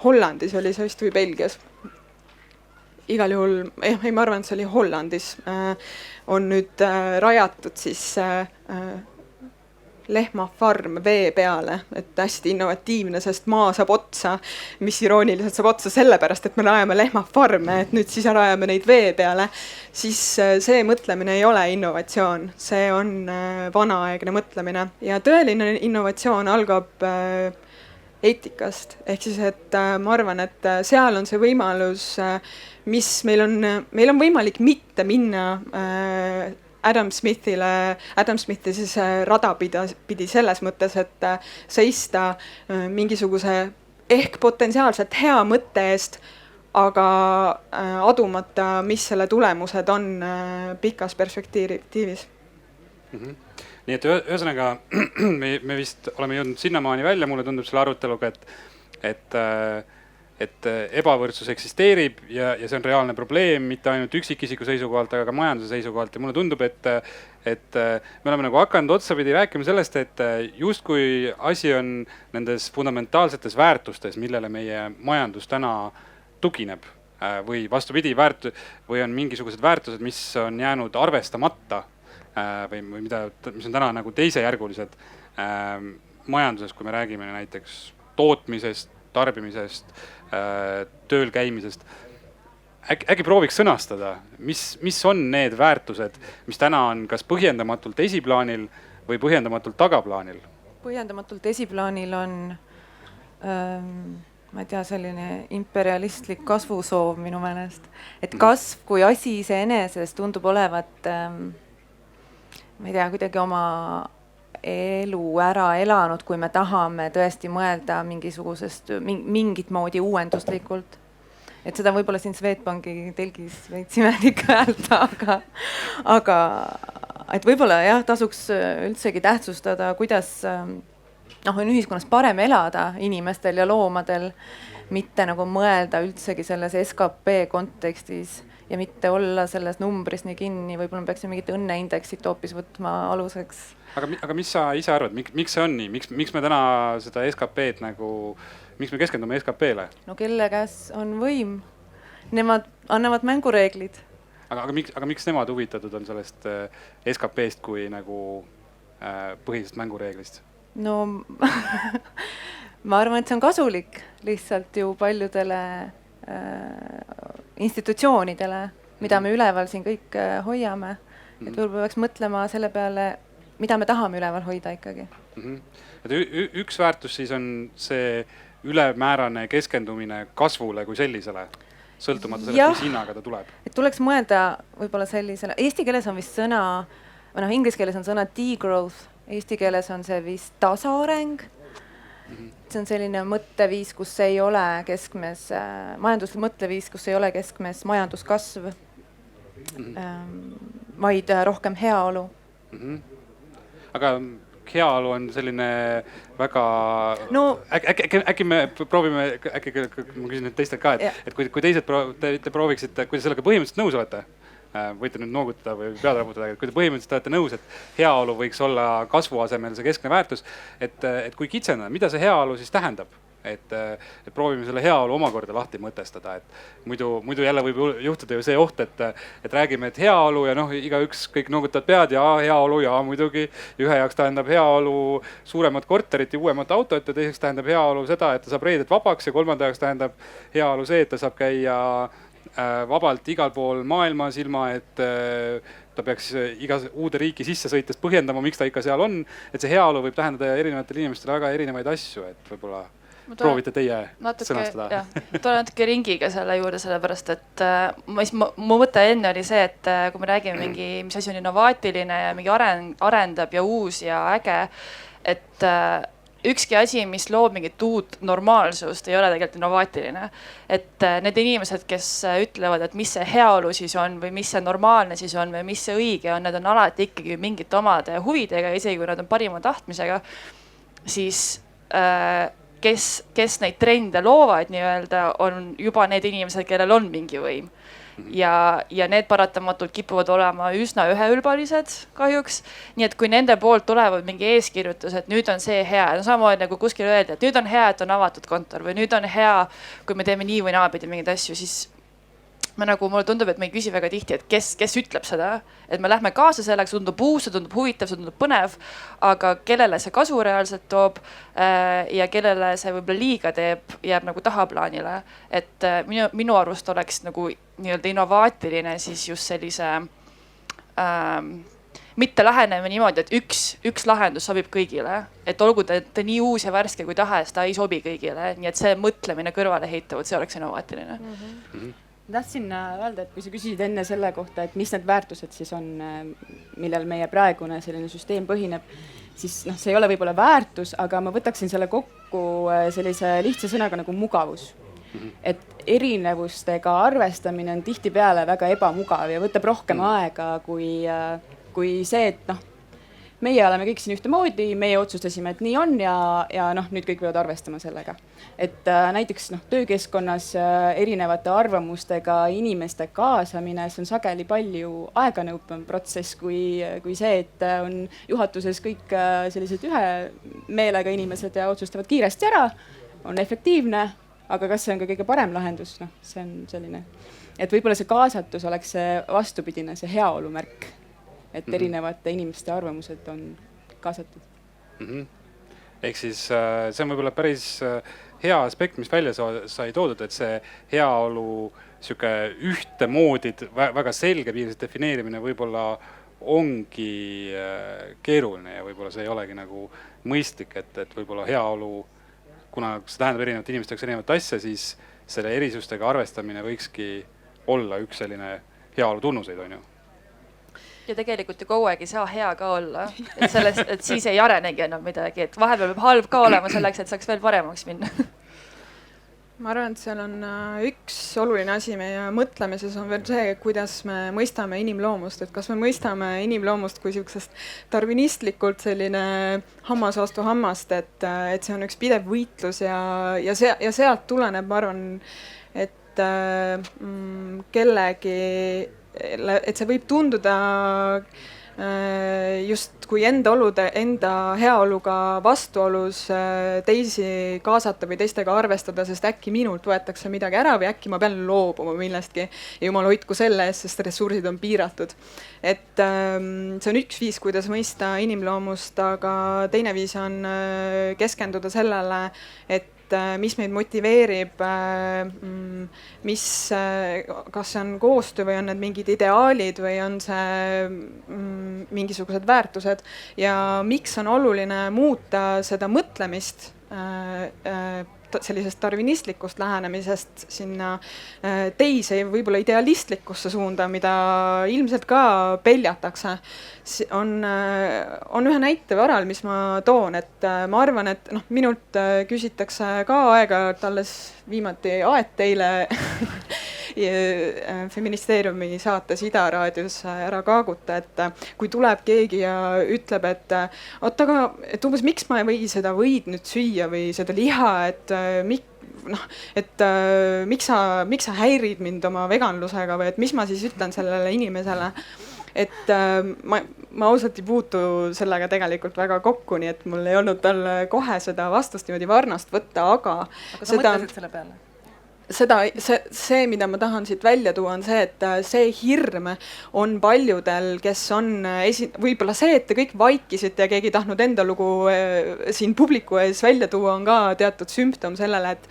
Hollandis oli see vist või Belgias. Igal juhul, ma arvan, et see oli Hollandis, on nüüd rajatud siis lehmafarm vee peale, et hästi innovatiivne, sest maa saab otsa, mis irooniliselt saab otsa sellepärast, et me rajame lehmafarme, et nüüd siis rajame neid vee peale, siis see mõtlemine ei ole innovatsioon, see on vanaaegne mõtlemine ja tõeline innovatsioon algab eetikast, ehk siis, et ma arvan, et seal on see võimalus, mis meil on võimalik mitte minna Adam Smithi siis rada pidi selles mõttes, et seista mingisuguse ehk potentsiaalselt hea mõtte eest, aga adumata, mis selle tulemused on pikas perspektiivis.
Nii et ühesõnaga me vist oleme jõudnud sinnamaani välja, mulle tundub selle aruteluga, et ebavõrdsus eksisteerib ja see on reaalne probleem, mitte ainult üksikisiku seisukohalt, aga ka majanduse seisukohalt. Ja mulle tundub, et me oleme nagu hakanud otsapidi rääkima sellest, et justkui asi on nendes fundamentaalsetes väärtustes, millele meie majandus täna tugineb või vastupidi, või on mingisugused väärtused, mis on jäänud arvestamata või mis on täna nagu teisejärgulised majanduses, kui me räägime näiteks tootmisest, tarbimisest, tööl käimisest. Äkki prooviks sõnastada, mis on need väärtused, mis täna on kas põhjendamatult esiplaanil või põhjendamatult tagaplaanil?
Põhjendamatult esiplaanil on, ma ei tea, selline imperialistlik kasvusoov minu meelest. Et kasv kui asi iseenesest tundub olevat, ma ei tea, kuidagi oma elu ära elanud, kui me tahame tõesti mõelda mingit moodi uuenduslikult. Et seda võib-olla siin Swedbanki telgis veits imelik öelda, aga et võib-olla jah, tasuks üldsegi tähtsustada, kuidas on ühiskonnas parem elada inimestel ja loomadel, mitte nagu mõelda üldsegi selles SKP kontekstis ja mitte olla selles numbris nii kinni, võib-olla me peaksime mingit õnneindeksit hoopis võtma aluseks.
Aga mis sa ise arvad, miks see on nii? Miks me täna seda SKP-d miks me keskendume SKP-le?
No kelle käes on võim? Nemad annavad mängureeglid.
Aga miks nemad huvitatud on sellest SKP-st kui nagu põhilisest mängureeglist?
No ma arvan, et see on kasulik lihtsalt ju paljudele institutsioonidele, mida me üleval siin kõik hoiame. Et võib-olla peaks mõtlema selle peale, mida me tahame üleval hoida ikkagi.
Üks väärtus siis on see ülemäärane keskendumine kasvule kui sellisele, sõltumata sellest, mis hinnaga ta tuleb. Et
tuleks mõelda võib-olla sellisele, eesti keeles on vist sõna, inglise keeles on sõna degrowth, eesti keeles on see vist tasaareng. See on selline mõtteviis, kus ei ole keskmes, majanduslik mõtteviis, kus ei ole keskmes majanduskasv, vaid rohkem heaolu.
Aga heaolu on selline väga... No, äkki me proovime, ma küsin nüüd teistelt ka, et kui teised te prooviksite, kui te sellega põhimõtteliselt nõus olete, võite nüüd noogutada või pead raputada, kui te põhimõtteliselt olete nõus, et heaolu võiks olla kasvu asemel see keskne väärtus, et kui kitsendada, mida see heaolu siis tähendab? Et proovime selle heaolu omakorda lahti mõtestada, et muidu jälle võib juhtuda ju see oht, et räägime, et heaolu ja igaüks kõik noogutavad pead ja heaolu ja muidugi ühe jaoks tähendab heaolu suuremat korterit ja uuemat autot ja teiseks tähendab heaolu seda, et ta saab reeded vabaks ja kolmanda jaoks tähendab heaolu see, et ta saab käia vabalt igal pool maailmas, ilma et ta peaks iga uude riiki sisse sõites põhjendama, miks ta ikka seal on. Et see heaolu võib tähendada erinevatele inimestele väga erinevaid asju, et võib-olla proovite teie sõnastada.
Tulen natuke ringiga selle juurde, sellepärast, et mu mõte enne oli see, et kui me räägime mis asi on innovaatiline ja mingi arendab ja uus ja äge, et ükski asi, mis loob mingit uut normaalsust, ei ole tegelikult innovaatiline. Et need inimesed, kes ütlevad, et mis see heaolu siis on või mis see normaalne siis on või mis see õige on, need on alati ikkagi mingite omade huvidega, isegi kui nad on parima tahtmisega, siis kes neid trende loovad nii-öelda, on juba need inimesed, kellel on mingi võim. Ja need paratamatult kipuvad olema üsna üheülbalised kahjuks. Nii et kui nende poolt tulevad mingi eeskirjutus, et nüüd on see hea, samamoodi nagu kuskil öeldi, et nüüd on hea, et on avatud kontor või nüüd on hea, kui me teeme nii või naapidi mingeid asju, siis mulle tundub, et me ei küsi väga tihti, et kes ütleb seda, et me lähme kaasa selleks, see tundub uus, see tundub huvitav, see tundub põnev, aga kellele see kasu reaalselt toob ja kellele see võib-olla liiga teeb, jääb nagu tahaplaanile. Et minu arust oleks nagu nii-öelda innovaatiline siis just sellise mitte läheneme niimoodi, et üks lahendus sobib kõigile, et olgu ta nii uus ja värske kui tahes, ta ei sobi kõigile, nii et see mõtlemine kõrvale heitavad, see oleks innovaatiline.
tahtsin öelda, et kui sa küsisid enne selle kohta, et mis need väärtused siis on, millel meie praegune selline süsteem põhineb, siis noh, see ei ole võib-olla väärtus, aga ma võtaksin selle kokku sellise lihtsa sõnaga nagu mugavus. Et erinevustega arvestamine on tihtipeale väga ebamugav ja võtab rohkem aega kui see, et noh, meie oleme kõik siin ühtemoodi, meie otsustasime, et nii on ja noh, nüüd kõik peavad arvestama sellega. Et näiteks noh, töökeskkonnas erinevate arvamustega inimeste kaasamine, see on sageli palju aeganõupav protsess kui see, et on juhatuses kõik sellised ühe meelega inimesed ja otsustavad kiiresti ära, on efektiivne, aga kas see on ka kõige parem lahendus? Noh, see on selline, et võib-olla see kaasatus oleks see vastupidine, see heaolu märk. Et erinevate inimeste arvamused on kaasatud.
Ehk siis see on võib-olla päris hea aspekt, mis välja sai toodud, et see heaolu siuke ühtemoodi, väga selge piiriselt defineerimine võib-olla ongi keeruline ja võib-olla see ei olegi nagu mõistlik, et võib-olla heaolu, kuna see tähendab erinevate inimeste jaoks erinevat asja, siis selle erisustega arvestamine võikski olla üks selline heaolu tunnuseid, on ju.
Ja tegelikult ju kogu aeg ei saa hea ka olla, et siis ei arenegi enam midagi, et vahepeal peab halb ka olema selleks, et saaks veel paremaks minna.
Ma arvan, et seal on üks oluline asi meie mõtlemises on veel see, kuidas me mõistame inimloomust, et kas me mõistame inimloomust kui siuksest darwinistlikult selline hammas vastu hammast, et see on üks pidev võitlus ja sealt tuleneb, ma arvan, et kellegi, et see võib tunduda just kui enda heaoluga vastuolus teisi kaasata või teistega arvestada, sest äkki minult võetakse midagi ära või äkki ma pean loobuma millestki ja jumal hoidku selle eest, sest ressursid on piiratud. Et see on üks viis, kuidas mõista inimloomust, aga teine viis on keskenduda sellele, et mis meid motiveerib, kas see on koostöö või on need mingid ideaalid või on see mingisugused väärtused ja miks on oluline muuta seda mõtlemist sellisest darwinistlikust lähenemisest sinna teise võib-olla idealistlikusse suunda, mida ilmselt ka peljatakse. On ühe näite varal, mis ma toon, et ma arvan, et minult küsitakse ka aeg-ajalt alles viimati teile Feministeeriumi saates Ida raadios Ära kaaguta, et kui tuleb keegi ja ütleb, et oot, aga et umbes miks ma ei või seda võid nüüd süüa või seda liha, et miks sa häirid mind oma veganlusega või et mis ma siis ütlen sellele inimesele, et ma ausalt ei puutu sellega tegelikult väga kokku, nii et mul ei olnud talle kohe seda vastust niimoodi varnast võtta, aga
sa mõtlesid selle peale?
See, mida ma tahan siit välja tuua, on see, et see hirm on paljudel, kes on võib-olla see, et te kõik vaikisite ja keegi ei tahtnud enda lugu siin publiku ees välja tuua, on ka teatud sümptom sellele, et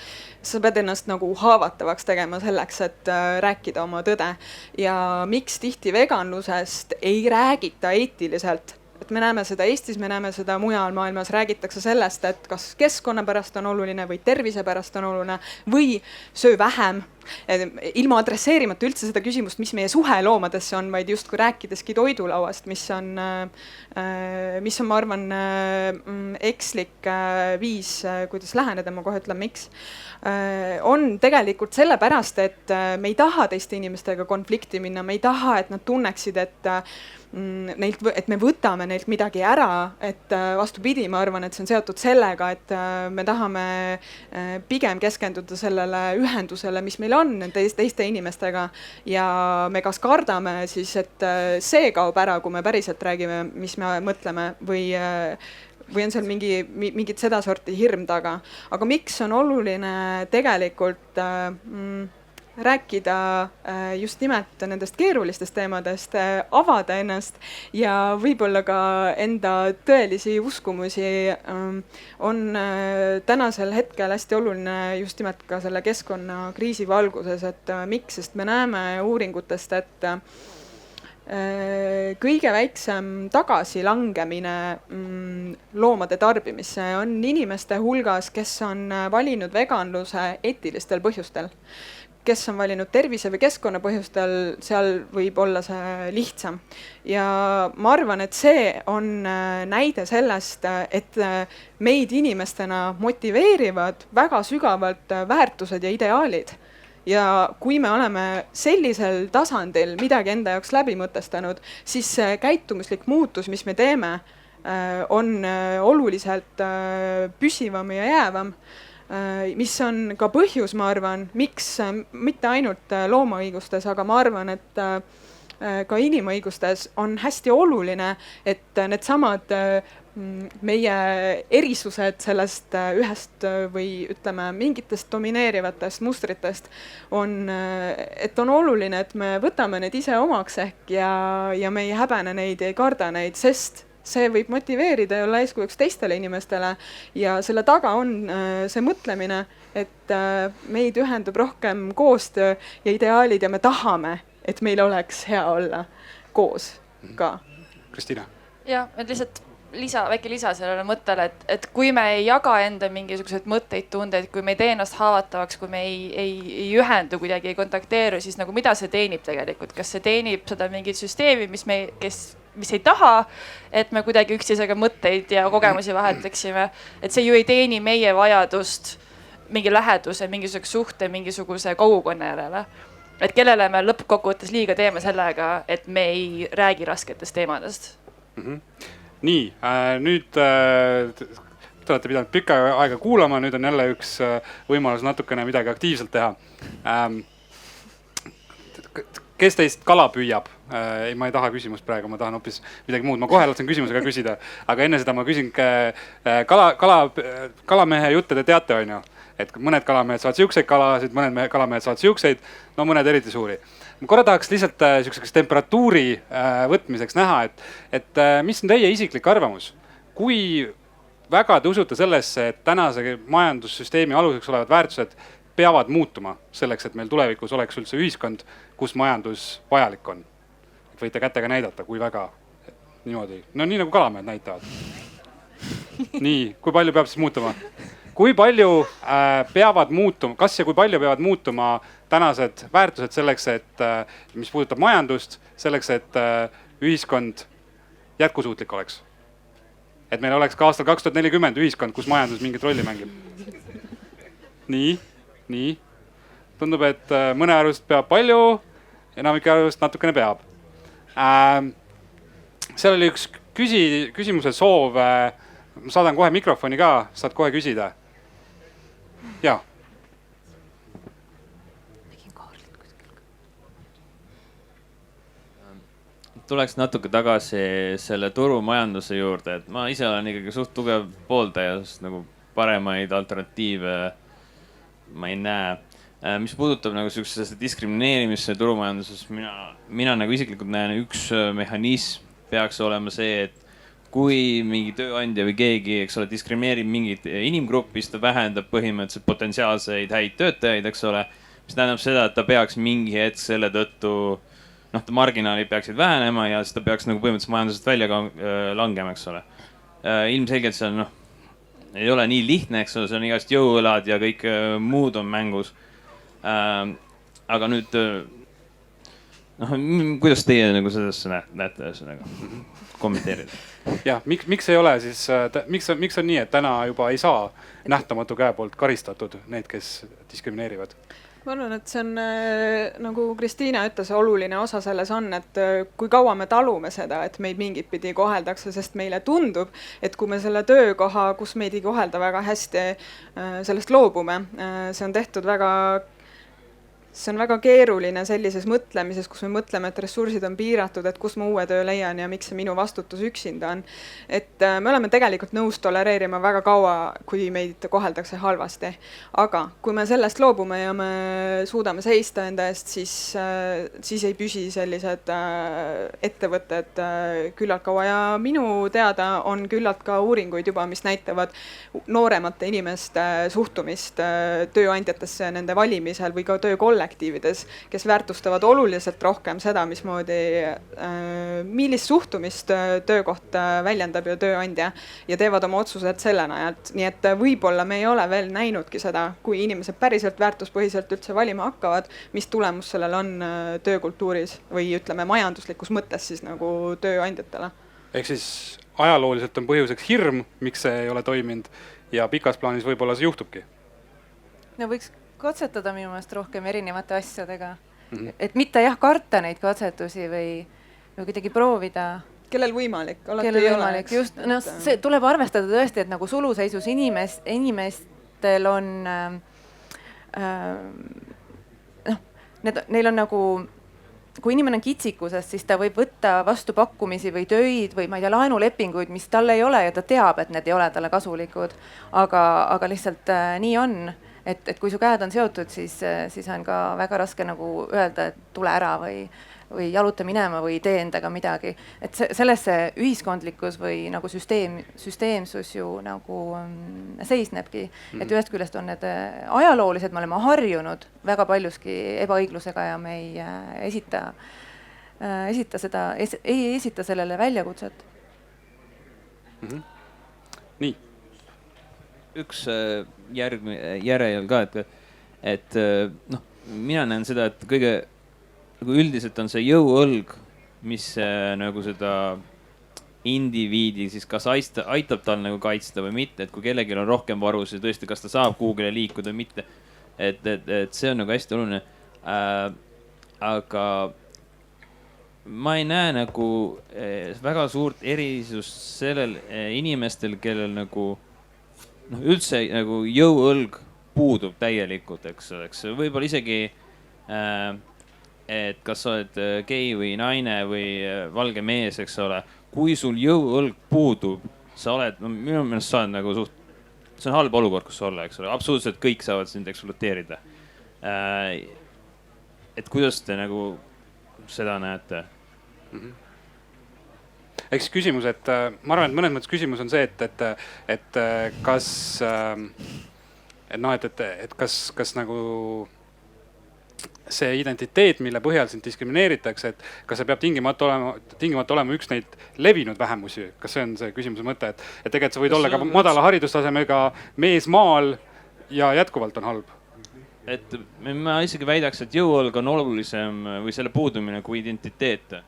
sa pead ennast nagu haavatavaks tegema selleks, et rääkida oma tõde. Ja miks tihti veganlusest ei räägita eetiliselt? Et me näeme seda Eestis, me näeme seda mujal maailmas, räägitakse sellest, et kas keskkonna pärast on oluline või tervise pärast on oluline või söö vähem. Ilma adresseerimata üldse seda küsimust, mis meie suhe loomadesse on, vaid just kui rääkideski toidulauast, mis on, ma arvan, ekslik viis, kuidas läheneda, ma kohe ütlen, miks. On tegelikult sellepärast, et me ei taha teiste inimestega konflikti minna, me ei taha, et nad tunneksid, et me võtame neilt midagi ära, et vastupidi, ma arvan, et see on seotud sellega, et me tahame pigem keskenduda sellele ühendusele, mis meil on teiste inimestega ja me kas kardame siis, et see kaob ära, kui me päriselt räägime, mis me mõtleme või on seal mingit seda sorti hirm taga. Aga miks on oluline tegelikult rääkida just nimelt nendest keerulistest teemadest, avada ennast ja võib-olla ka enda tõelisi uskumusi on tänasel hetkel hästi oluline just nimelt ka selle keskkonnakriisi valguses, et miks, sest me näeme uuringutest, et kõige väiksem tagasilangemine loomade tarbimisse on inimeste hulgas, kes on valinud veganluse eetilistel põhjustel. kes on valinud tervise või keskkonna põhjustel, seal võib olla see lihtsam. Ja ma arvan, et see on näide sellest, et meid inimestena motiveerivad väga sügavalt väärtused ja ideaalid. Ja kui me oleme sellisel tasandil midagi enda jaoks läbi mõtestanud, siis see käitumuslik muutus, mis me teeme, on oluliselt püsivam ja jäävam, mis on ka põhjus, ma arvan, miks mitte ainult loomaõigustes, aga ma arvan, et ka inimõigustes on hästi oluline, et needsamad meie erisused sellest ühest või ütleme mingitest domineerivatest mustritest et on oluline, et me võtame need ise omaks ehk ja me ei häbene neid ja ei karda neid, sest see võib motiveerida ja olla eeskujuks teistele inimestele ja selle taga on see mõtlemine, et meid ühendab rohkem koostöö ja ideaalid ja me tahame, et meil oleks hea olla koos ka.
Kristiina.
Ja, et lihtsalt väike lisa sellele mõttele, et kui me ei jaga enda mingisuguseid mõtteid, tundeid, kui me ei tee ennast haavatavaks, kui me ei ühendu kuidagi, ei kontakteeru, siis nagu mida see teenib tegelikult? Kas see teenib seda mingit süsteemi, mis ei taha, et me kuidagi üksteisega mõtteid ja kogemusi vahetleksime, et see ju ei teeni meie vajadust mingi läheduse, mingisuguse suhte, mingisuguse kogukonna järele. Et kellele me lõppkokkuvõttes liiga teeme sellega, et me ei räägi rasketest teemadest.
Nii, nüüd te olete pidanud pikka aega kuulama, nüüd on jälle üks võimalus natukene midagi aktiivselt teha. Kes teist kala püüab? Ma ei taha küsimust praegu, ma tahan hoopis midagi muud. Ma kohe lasen küsimusega küsida, aga enne seda ma küsin kalamehe jutte te teate, on ju? Et mõned kalamehed saavad siukseid kalasid, mõned kalamehed saavad siukseid, no mõned eriti suuri. Ma korra tahaks lihtsalt siukseks temperatuuri võtmiseks näha, et mis on teie isiklik arvamus? Kui väga te usute sellesse, et tänase majandussüsteemi aluseks olevad väärtused peavad muutuma selleks, et meil tulevikus oleks üldse ühiskond, kus majandus vajalik on? Võite kätega näidata, kui väga niimoodi. No nii nagu kalamehed näitavad. Nii, kui palju peab siis muutuma? Kui palju peavad muutuma, kas ja kui palju peavad muutuma tänased väärtused selleks, et mis puudutab majandust, selleks, et ühiskond jätkusuutlik oleks? Et meil oleks ka aastal 2040 ühiskond, kus majandus mingit rolli mängib. Nii. Tundub, et mõne arvust peab palju, enamike arvust natukene peab. Seal oli üks küsimuse soov. Ma saadan kohe mikrofoni ka, saad kohe küsida. Jaa.
Tuleks natuke tagasi selle turumajanduse juurde, et ma ise olen ikkagi suht tugev pooldaja, sest nagu paremaid alternatiive ma ei näe. Mis puudutab nagu sellisesse diskrimineerimisse turumajanduses, mina nagu isiklikult näen, üks mehhanism peaks olema see, et kui mingi tööandja või keegi, eks ole, diskrimineerib mingit inimgruppi, siis ta vähendab põhimõtteliselt potentsiaalseid häid töötajaid, eks ole, mis tähendab seda, et ta peaks mingi hetk selle tõttu, ta marginaalid peaksid vähenema ja siis ta peaks nagu põhimõtteliselt majandusest välja langema, eks ole. Ilmselgelt see on, ei ole nii lihtne, eks ole, see on igast jõuõlad ja kõik muud on mängus. Aga nüüd, kuidas teie nagu sellesse näete kommenteerida?
Jah, miks ei ole siis, miks on nii, et täna juba ei saa nähtamatu käe poolt karistatud need, kes diskrimineerivad?
Ma arvan, et see on, nagu Kristiina ütles, oluline osa selles on, et kui kaua me talume seda, et meid mingit pidi koheldakse, sest meile tundub, et kui me selle töökoha, kus meid ei kohelda väga hästi, sellest loobume, see on tehtud see on väga keeruline sellises mõtlemises, kus me mõtleme, et ressursid on piiratud, et kus ma uue töö leian ja miks see minu vastutus üksinda on. Et me oleme tegelikult nõus tolereerima väga kaua, kui meid koheldakse halvasti. Aga kui me sellest loobume ja me suudame seista enda eest, siis ei püsi sellised ettevõtted küllalt kaua. Ja minu teada on küllalt ka uuringuid juba, mis näitavad nooremate inimeste suhtumist tööandjatesse nende valimisel või ka töökolle kollektiivides, kes väärtustavad oluliselt rohkem seda, millist suhtumist töökoht väljendab ja tööandja ja teevad oma otsused selle najalt. Nii et võib-olla me ei ole veel näinudki seda, kui inimesed päriselt väärtuspõhiselt üldse valima hakkavad, mis tulemus sellel on töökultuuris või ütleme majanduslikus mõttes siis nagu tööandjatele.
Ehk siis ajalooliselt on põhjuseks hirm, miks see ei ole toiminud ja pikas plaanis võib-olla see juhtubki.
No võiks katsetada minu meelest rohkem erinevate asjadega. Et mitte karta neid katsetusi või kuidagi proovida.
Kellel võimalik,
kellel võimalik. Just, see tuleb arvestada tõesti, et nagu suluseisus inimestel on neil on nagu, kui inimene on kitsikuses, siis ta võib võtta vastu pakkumisi või töid või ma ei tea, laenulepinguid, mis talle ei ole ja ta teab, et need ei ole talle kasulikud. Aga lihtsalt nii on, et kui su käed on seotud, siis on ka väga raske nagu öelda, et tule ära või jaluta minema või tee endaga midagi. Et sellesse ühiskondlikkus või nagu süsteemsus ju nagu seisnebki. Et ühest küljest on need ajaloolised, me oleme harjunud väga paljuski ebaõiglusega ja me ei esita sellele väljakutset.
Nii.
Üks järel ka, et mina näen seda, et kõige üldiselt on see jõuõlg, mis nagu seda indiviidi siis kas aitab tal nagu kaitsta või mitte, et kui kellelgi on rohkem varusid, tõesti, kas ta saab kuhugile liikuda või mitte. Et see on nagu hästi oluline. Aga ma ei näe nagu väga suurt erisust sellel inimestel, kellel nagu üldse nagu jõuõlg puudub täielikult, eks. Võib-olla isegi et kas sa oled gei või naine või valge mees, eks ole. Kui sul jõuõlg puudub, sa oled, minu meelest sa oled nagu see on halb olukord, kus olla, eks ole. Absoluutselt kõik saavad sind ekspluateerida. Et kuidas te nagu seda näete?
Eks küsimus, et ma arvan, et mõnes mõttes küsimus on see, et kas nagu see identiteet, mille põhjal sind diskrimineeritakse, et kas see peab tingimata olema üks neid levinud vähemusi. Kas see on see küsimuse mõte, et tegelikult sa võid olla ka madala haridustasemega mees maal ja jätkuvalt on halb?
Et ma isegi väidaks, et jõuõlg on olulisem või selle puudumine kui identiteet.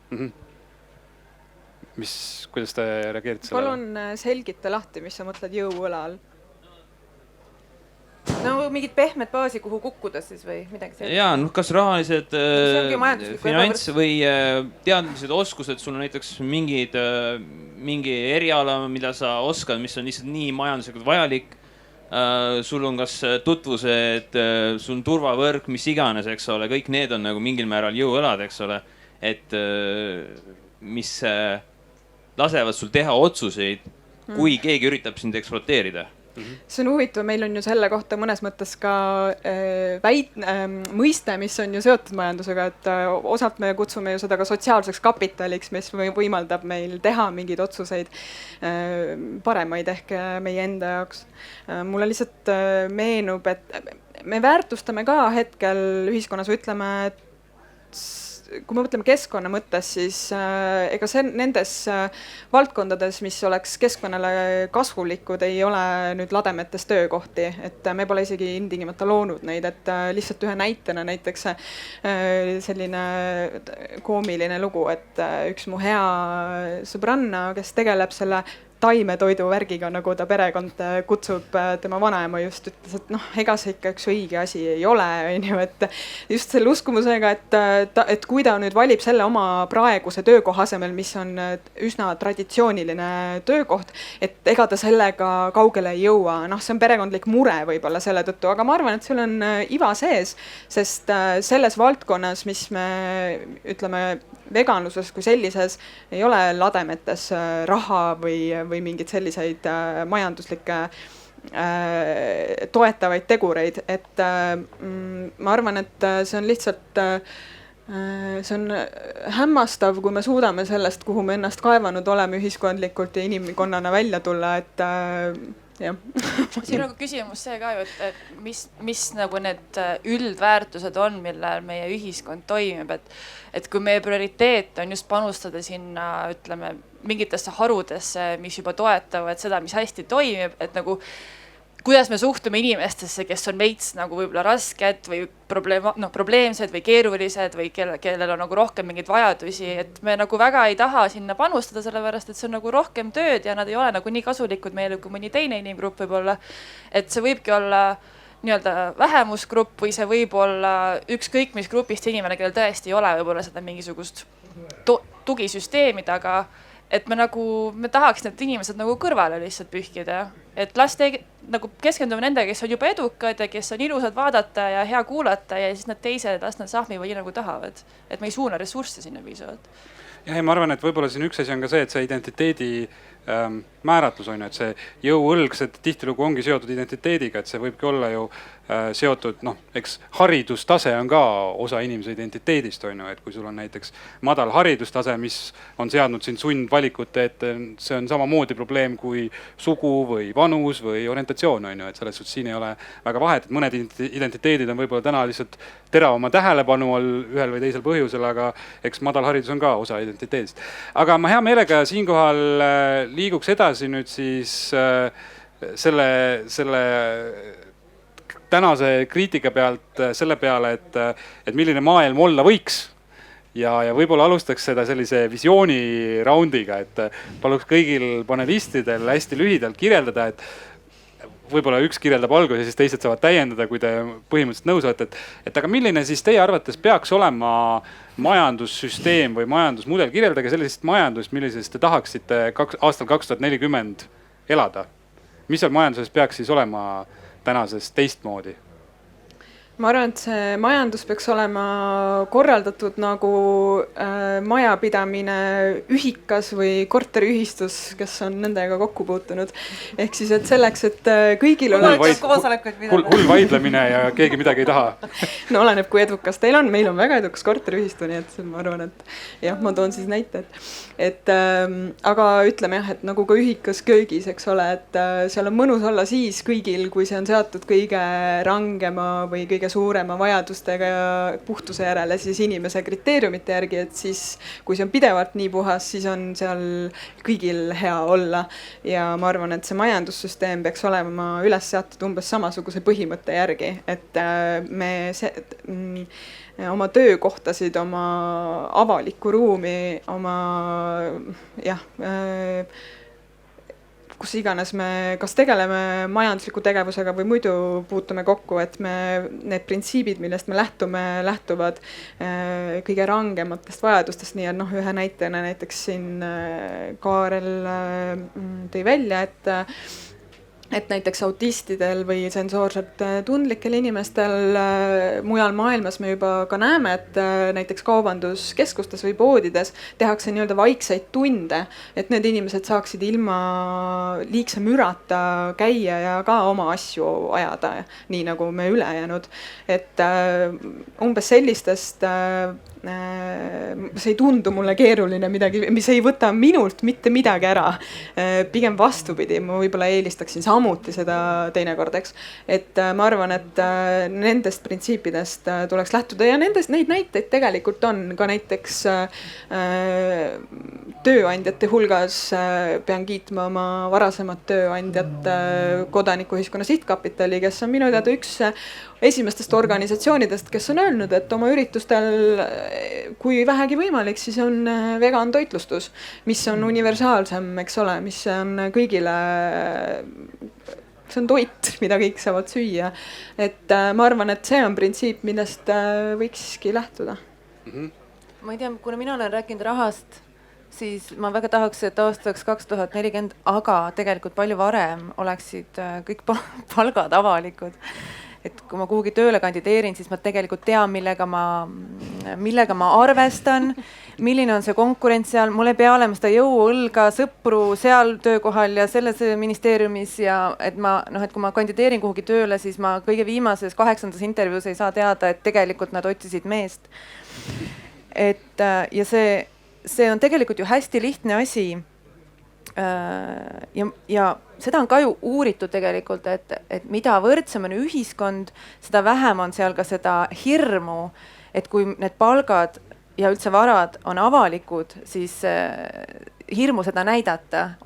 Kuidas te reageerite sellele?
Palun selgita lahti, mis sa mõtled jõuõla all?
No mingid pehmed baasi, kuhu kukkuda siis või midagi sellist?
Jaa, kas rahalised finants või teadmised, oskused, sul on näiteks mingi eriala, mida sa oskad, mis on lihtsalt nii majanduslikult vajalik. Sul on kas tutvused, sul on turvavõrk, mis iganes, eks ole. Kõik need on nagu mingil määral jõuõlad, eks ole. Et mis lasevad sul teha otsuseid, kui keegi üritab sind ekspluateerida.
See on huvitav, meil on ju selle kohta mõnes mõttes ka mõiste, mis on ju seotud majandusega, et osalt me kutsume ju seda ka sotsiaalseks kapitaliks, mis võimaldab meil teha mingeid otsuseid paremaid ehk meie enda jaoks. Mulle lihtsalt meenub, et me väärtustame ka hetkel ühiskonnas, ütleme, et kui me mõtleme keskkonna mõttes, siis ega nendes valdkondades, mis oleks keskkonnale kasvulikud, ei ole nüüd lademetes töökohti, et me pole isegi indingimata loonud neid, et lihtsalt ühe näitena näiteks selline koomiline lugu, et üks mu hea sõbranna, kes tegeleb selle taimetoidu värgiga, nagu ta perekond kutsub, tema vanaema just ütles, et ega see ikka üks õige asi ei ole, et just selle uskumusega, et kui ta nüüd valib selle oma praeguse töökoha asemel, mis on üsna traditsiooniline töökoht, et ega ta sellega kaugele ei jõua. See on perekondlik mure võib-olla selle tõttu, aga ma arvan, et seal on iva sees, sest selles valdkonnas, mis me ütleme veganluses kui sellises, ei ole lademetes raha või mingeid selliseid majanduslikke toetavaid tegureid, et ma arvan, et see on lihtsalt see on hämmastav, kui me suudame sellest, kuhu me ennast kaevanud oleme ühiskondlikult ja inimkonnana välja tulla, et jah.
siin on nagu küsimus see ka ju, et mis nagu need üldväärtused on, millel meie ühiskond toimib, et kui meie prioriteet on just panustada sinna, ütleme, mingitesse harudesse, mis juba toetavad seda, mis hästi toimib, et nagu kuidas me suhtume inimestesse, kes on veits nagu võib-olla rasked või probleemsed või keerulised või kellel on nagu rohkem mingeid vajadusi, et me nagu väga ei taha sinna panustada, sellepärast et see on nagu rohkem tööd ja nad ei ole nagu nii kasulikud meile kui mõni teine inimgrupp võib-olla. Et see võibki olla nii-öelda vähemusgrupp või see võib olla ükskõik mis grupist inimene, kellel tõesti ei ole võib-olla seda mingisugust tugisüsteemi taga. Et me tahaks need inimesed nagu kõrvale lihtsalt pühkida, et nagu keskendume nendega, kes on juba edukad ja kes on ilusad vaadata ja hea kuulata ja siis need teised las nad sahmivad nii nagu tahavad, et me ei suuna ressursse sinna piisavalt.
Ja ma arvan, et võib-olla siin üks asi on ka see, et see identiteedi määratlus on ju, et see jõuõlg, see tihtilugu ongi seotud identiteediga, et see võibki olla ju seotud, eks haridustase on ka osa inimese identiteedist on ju, et kui sul on näiteks madal haridustase, mis on seadnud sind sundvalikute, et see on samamoodi probleem kui sugu või vanus või orientatsioon on ju, et selles suhtes siin ei ole väga vahet, et mõned identiteedid on võib-olla täna lihtsalt teravama tähelepanu all ühel või teisel põhjusel, aga eks madal haridus on ka osa identiteedist. Aga ma hea meelega siinkohal liiguks edasi nüüd siis selle tänase kriitika pealt selle peale, et milline maailm olla võiks. Ja võib-olla alustaks seda sellise visiooni raundiga, et paluks kõigil panelistidel hästi lühidalt kirjeldada, et võib-olla üks kirjeldab alguses ja siis teised saavad täiendada, kui te põhimõtteliselt nõus olete. Et aga milline siis teie arvates peaks olema majandussüsteem või majandusmudel? Kirjeldage sellisest majandust, millises te tahaksite aastal 2040 elada. Mis seal majanduses peaks siis olema tänasest teistmoodi?
Ma arvan, et see majandus peaks olema korraldatud nagu majapidamine ühikas või korteriühistus, kes on nendega kokku puutunud. Ehk siis, et selleks, et kõigil oleks
hull vaidlemine ja keegi midagi ei taha.
No oleneb, kui edukas teil on. Meil on väga edukas korteriühistu, nii et ma arvan, et jah, ma toon siis näite. Aga ütleme jah, et nagu ka ühikas köögis, eks ole, et seal on mõnus olla siis kõigil, kui see on seatud kõige rangema või kõige suurema vajadustega ja puhtuse järele siis inimese kriteeriumite järgi, et siis kui see on pidevalt nii puhas, siis on seal kõigil hea olla. Ja ma arvan, et see majandussüsteem peaks olema üles seatud umbes samasuguse põhimõtte järgi, et me oma töökohtasid, oma avalikku ruumi, oma kus iganes me kas tegeleme majandusliku tegevusega või muidu puutume kokku, et need printsiibid, millest me lähtuvad kõige rangematest vajadustest. Nii et ühe näitena näiteks siin Kaarel tõi välja, et näiteks autistidel või sensoorselt tundlikel inimestel mujal maailmas me juba ka näeme, et näiteks kaubanduskeskustes või poodides tehakse nii-öelda vaikseid tunde, et need inimesed saaksid ilma liigse mürata käia ja ka oma asju ajada, nii nagu me ülejäänud. Et umbes sellistest see ei tundu mulle keeruline midagi, mis ei võta minult mitte midagi ära. Pigem vastupidi, ma võib-olla eelistaksin samuti seda teinekord, eks. Et ma arvan, et nendest printsiipidest tuleks lähtuda ja neid näiteid tegelikult on ka näiteks tööandjate hulgas. Pean kiitma oma varasemat tööandjat Kodanikuühiskonna Sihtkapitali, kes on minu teada üks esimestest organisatsioonidest, kes on öelnud, et oma üritustel, kui vähegi võimalik, siis on vegan toitlustus, mis on universaalsem, eks ole, mis on kõigile, see on toit, mida kõik saavad süüa. Et ma arvan, et see on printsiip, millest võikski lähtuda.
Ma ei tea, kuna mina olen rääkinud rahast, siis ma väga tahaks, et aastaks 2040, aga tegelikult palju varem oleksid kõik palgad avalikud. Et kui ma kuhugi tööle kandideerin, siis ma tegelikult tean, millega ma arvestan, milline on see konkurents seal. Mul ei pea olema seda jõuõlga, sõpru seal töökohal ja selles ministeeriumis ja et kui ma kandideerin kuhugi tööle, siis ma kõige viimases 8. intervjuus ei saa teada, et tegelikult nad otsisid meest. Ja see on tegelikult ju hästi lihtne asi. ja seda on ka ju uuritud tegelikult, et mida võrdsem on ühiskond, seda vähem on seal ka seda hirmu, et kui need palgad ja üldse varad on avalikud, siis hirmu seda näidata,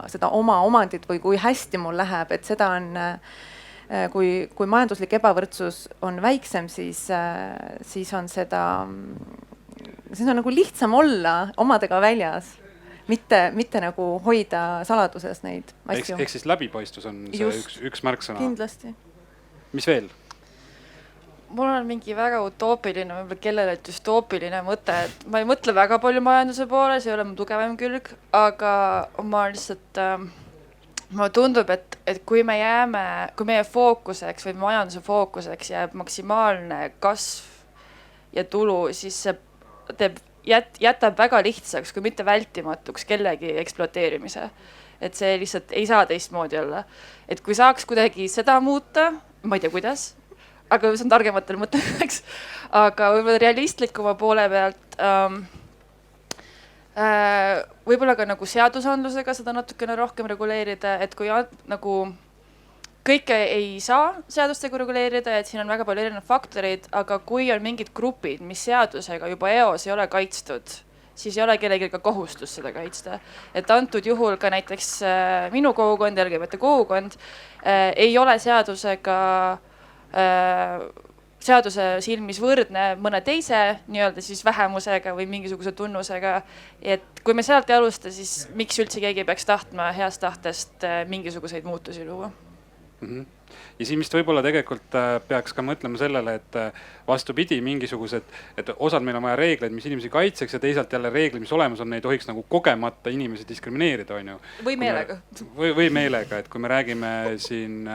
seda oma omandit või kui hästi mul läheb, et seda on, kui majanduslik ebavõrdsus on väiksem, siis on seda, siis on nagu lihtsam olla omadega väljas. Mitte nagu hoida saladuses neid asju.
Ehk siis läbipaistvus on see üks märksõna.
Kindlasti.
Mis veel?
Mul on mingi väga utoopiline, võib-olla kellele düstoopiline mõte, et ma ei mõtle väga palju majanduse poole, see ei ole mu tugevam külg, aga ma lihtsalt, mulle tundub, et kui meie fookuseks või majanduse fookuseks jääb maksimaalne kasv ja tulu, siis see jätab väga lihtsaks, kui mitte vältimatuks kellegi ekspluateerimise. Et see lihtsalt ei saa teistmoodi olla. Et kui saaks kuidagi seda muuta, ma ei tea kuidas, aga see on targematel mõtlemaks, aga võib-olla realistlikuma poole pealt võib-olla ka nagu seadusandlusega seda natukene rohkem reguleerida, et kui nagu kõike ei saa seadustega reguleerida, et siin on väga palju erinevaid faktoreid, aga kui on mingid grupid, mis seadusega juba eos ei ole kaitstud, siis ei ole kellelgi ka kohustus seda kaitsta. Et antud juhul ka näiteks minu kogukond, LGBT kogukond, ei ole seaduse silmis võrdne mõne teise nii-öelda siis vähemusega või mingisuguse tunnusega. Et kui me sealt ei alusta, siis miks üldse keegi peaks tahtma heast tahtest mingisuguseid muutusi luua?
Ja siin vist võib-olla tegelikult peaks ka mõtlema sellele, et vastupidi mingisugused, et osad meil on vaja reegleid, mis inimesi kaitseks ja teisalt jälle reeglid, mis olemas on, ei tohiks nagu kogemata inimesi diskrimineerida, on ju.
Või meelega.
Või meelega, et kui me räägime siin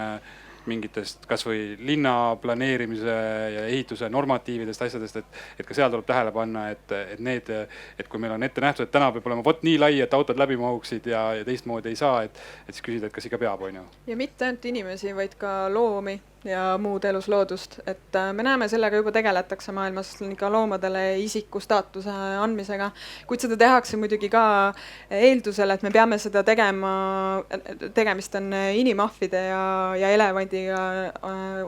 mingitest kas või linna planeerimise ja ehituse normatiividest asjadest, et ka seal tuleb tähele panna, et kui meil on ette nähtud, et täna peab olema vot nii lai, et autod läbi mahuksid ja teistmoodi ei saa, et siis küsida, et kas ikka peab, on ju.
Ja mitte ainult inimesi, vaid ka loomi ja muud elusloodust, et me näeme sellega juba tegeletakse maailmas ka loomadele isiku staatuse andmisega, kuid seda tehakse muidugi ka eeldusel, et me peame seda tegemist on inimahvide ja elevandiga,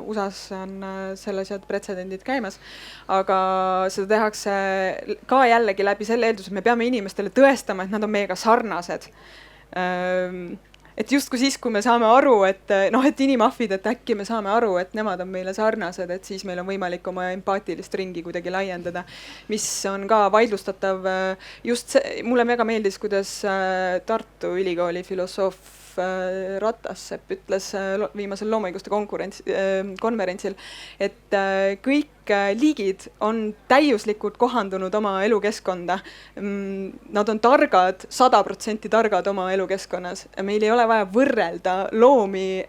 USAs on sellised pretsedendid käimas, aga seda tehakse ka jällegi läbi selle eeldus, et me peame inimestele tõestama, et nad on meiega sarnased. Et justkui siis, kui me saame aru, et inimahvid, et äkki me saame aru, et nemad on meile sarnased, et siis meil on võimalik oma empaatilist ringi kuidagi laiendada, mis on ka vaidlustatav. Just see, mulle väga meeldis, kuidas Tartu Ülikooli filosoof Ratassepp ütles viimasel loomaõiguste konverentsil, et kõik liigid on täiuslikult kohandunud oma elukeskkonda. Nad on targad, 100% targad oma elukeskkonnas. Meil ei ole vaja võrrelda loomi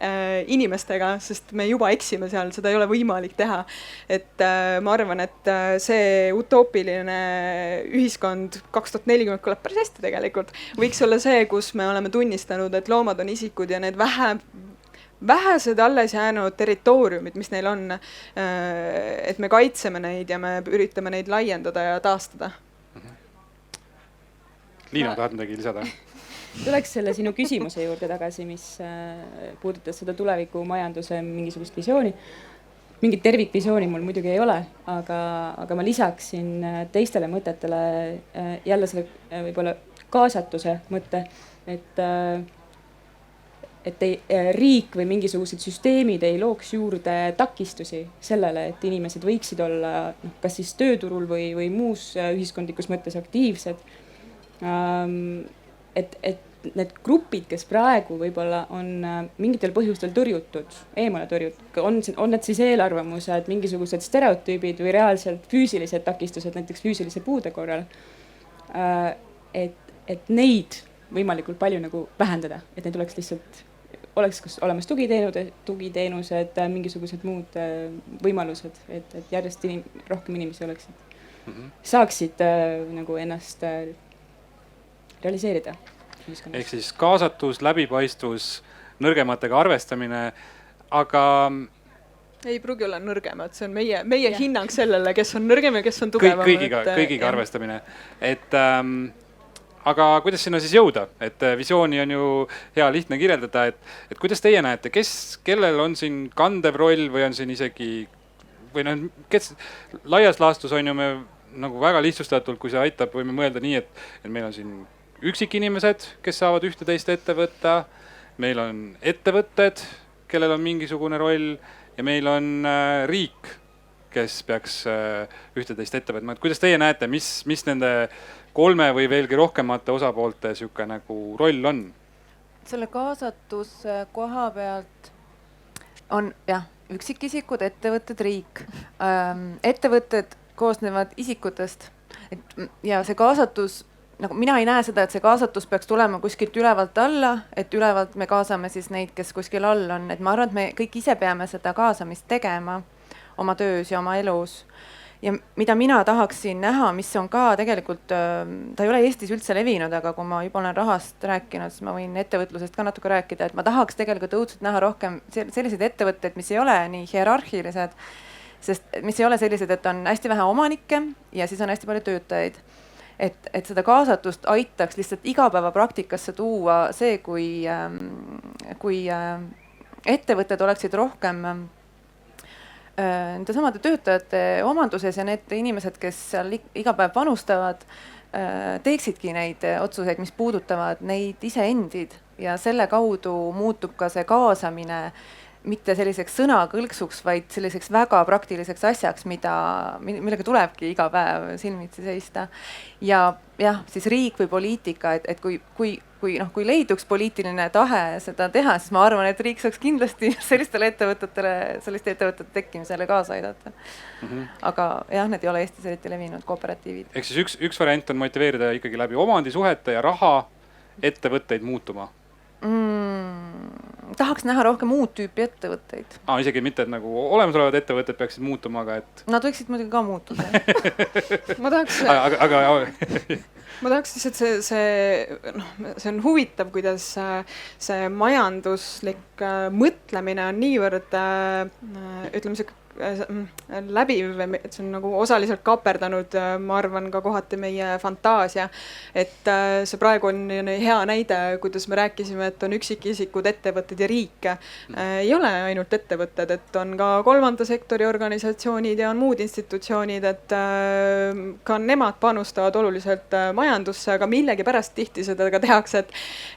inimestega, sest me juba eksime seal, seda ei ole võimalik teha. Et ma arvan, et see utoopiline ühiskond 2040 kõlab päris hästi tegelikult. Võiks olla see, kus me oleme tunnistanud, et loomad on isikud ja need vähesed alles jäänud territooriumid, mis neil on, et me kaitseme neid ja me üritame neid laiendada ja taastada.
Liina, tahad midagi lisada?
Tuleks selle sinu küsimuse juurde tagasi, mis puudutas seda tulevikumajanduse mingisugust visiooni. Mingit tervikvisiooni mul muidugi ei ole, aga ma lisaksin teistele mõtetele jälle selle võib-olla kaasatuse mõtte, et riik või mingisugused süsteemid ei looks juurde takistusi sellele, et inimesed võiksid olla kas siis tööturul või muus ühiskondlikus mõttes aktiivsed. Et need grupid, kes praegu võib-olla on mingitel põhjustel tõrjutud, eemale tõrjutud, on need siis eelarvamused, mingisugused stereotüübid või reaalselt füüsilised takistused, näiteks füüsilise puude korral, et neid võimalikult palju nagu vähendada, et neid oleks kas olemas tugiteenused, mingisugused muud võimalused, et järjest rohkem inimesi saaksid nagu ennast realiseerida.
Ehk siis kaasatus, läbipaistvus, nõrgematega arvestamine, aga
ei pruugi olla nõrgemad, see on meie hinnang sellele, kes on nõrgem ja kes on tugevam.
Kõigiga arvestamine. Et aga kuidas sinna siis jõuda, et visiooni on ju hea lihtne kirjeldada, et kuidas teie näete, kellel on siin kandev roll või on siin isegi või noh, kes laias laastus on ju me nagu väga lihtsustatult, kui see aitab, võime mõelda nii, et meil on siin üksikinimesed, kes saavad ühte-teist ette võtta. Meil on ettevõtted, kellel on mingisugune roll ja meil on riik, kes peaks ühte-teist ette võtma. Et kuidas teie näete, mis nende 3 või veelgi rohkemate osapoolte siuke nagu roll on?
Selle kaasatuse koha pealt on jah, üksikisikud, ettevõtted, riik. Ettevõtted koosnevad isikutest ja see kaasatus, nagu mina ei näe seda, et see kaasatus peaks tulema kuskilt ülevalt alla, et ülevalt me kaasame siis neid, kes kuskil all on, et ma arvan, et me kõik ise peame seda kaasamist tegema oma töös ja oma elus. Ja mida mina tahaksin näha, mis on ka tegelikult, ta ei ole Eestis üldse levinud, aga kui ma juba olen rahast rääkinud, siis ma võin ettevõtlusest ka natuke rääkida, et ma tahaks tegelikult õudselt näha rohkem selliseid ettevõtteid, mis ei ole nii hierarhilised, sest mis ei ole sellised, et on hästi vähe omanikke ja siis on hästi palju töötajaid. Et seda kaasatust aitaks lihtsalt igapäevapraktikasse tuua see, kui ettevõtted oleksid rohkem nende samade töötajate omanduses ja need inimesed, kes seal iga päev panustavad, teeksidki neid otsuseid, mis puudutavad neid iseendid ja selle kaudu muutub ka see kaasamine mitte selliseks sõnakõlksuks, vaid selliseks väga praktiliseks asjaks, millega tulebki iga päev silmitsi seista. Ja jah, siis riik või poliitika, et kui leiduks poliitiline tahe seda teha, siis ma arvan, et riik saaks kindlasti selliste ettevõtete tekkimisele kaasa aidata. Aga jah, need ei ole Eestis eriti levinud kooperatiivid.
Ehk siis üks variant on motiveerida ikkagi läbi omandisuhete ja raha ettevõtteid muutuma.
Tahaks näha rohkem uut tüüpi ettevõtteid.
Isegi mitte, et nagu olemasolevad ettevõtted peaksid muutuma, aga et...
Nad võiksid muidugi ka muutuda.
Ma tahaks lihtsalt see on huvitav, kuidas see majanduslik mõtlemine on niivõrd, ütleme see läbiv, et see on nagu osaliselt kaaperdanud, ma arvan, ka kohati meie fantaasia. Et see praegu on hea näide, kuidas me rääkisime, et on üksikisikud, ettevõtted ja riik. Ei ole ainult ettevõtted, et on ka kolmanda sektori organisatsioonid ja on muud institutsioonid, et ka nemad panustavad oluliselt majandusse, aga millegi pärast tihti seda ka tehakse,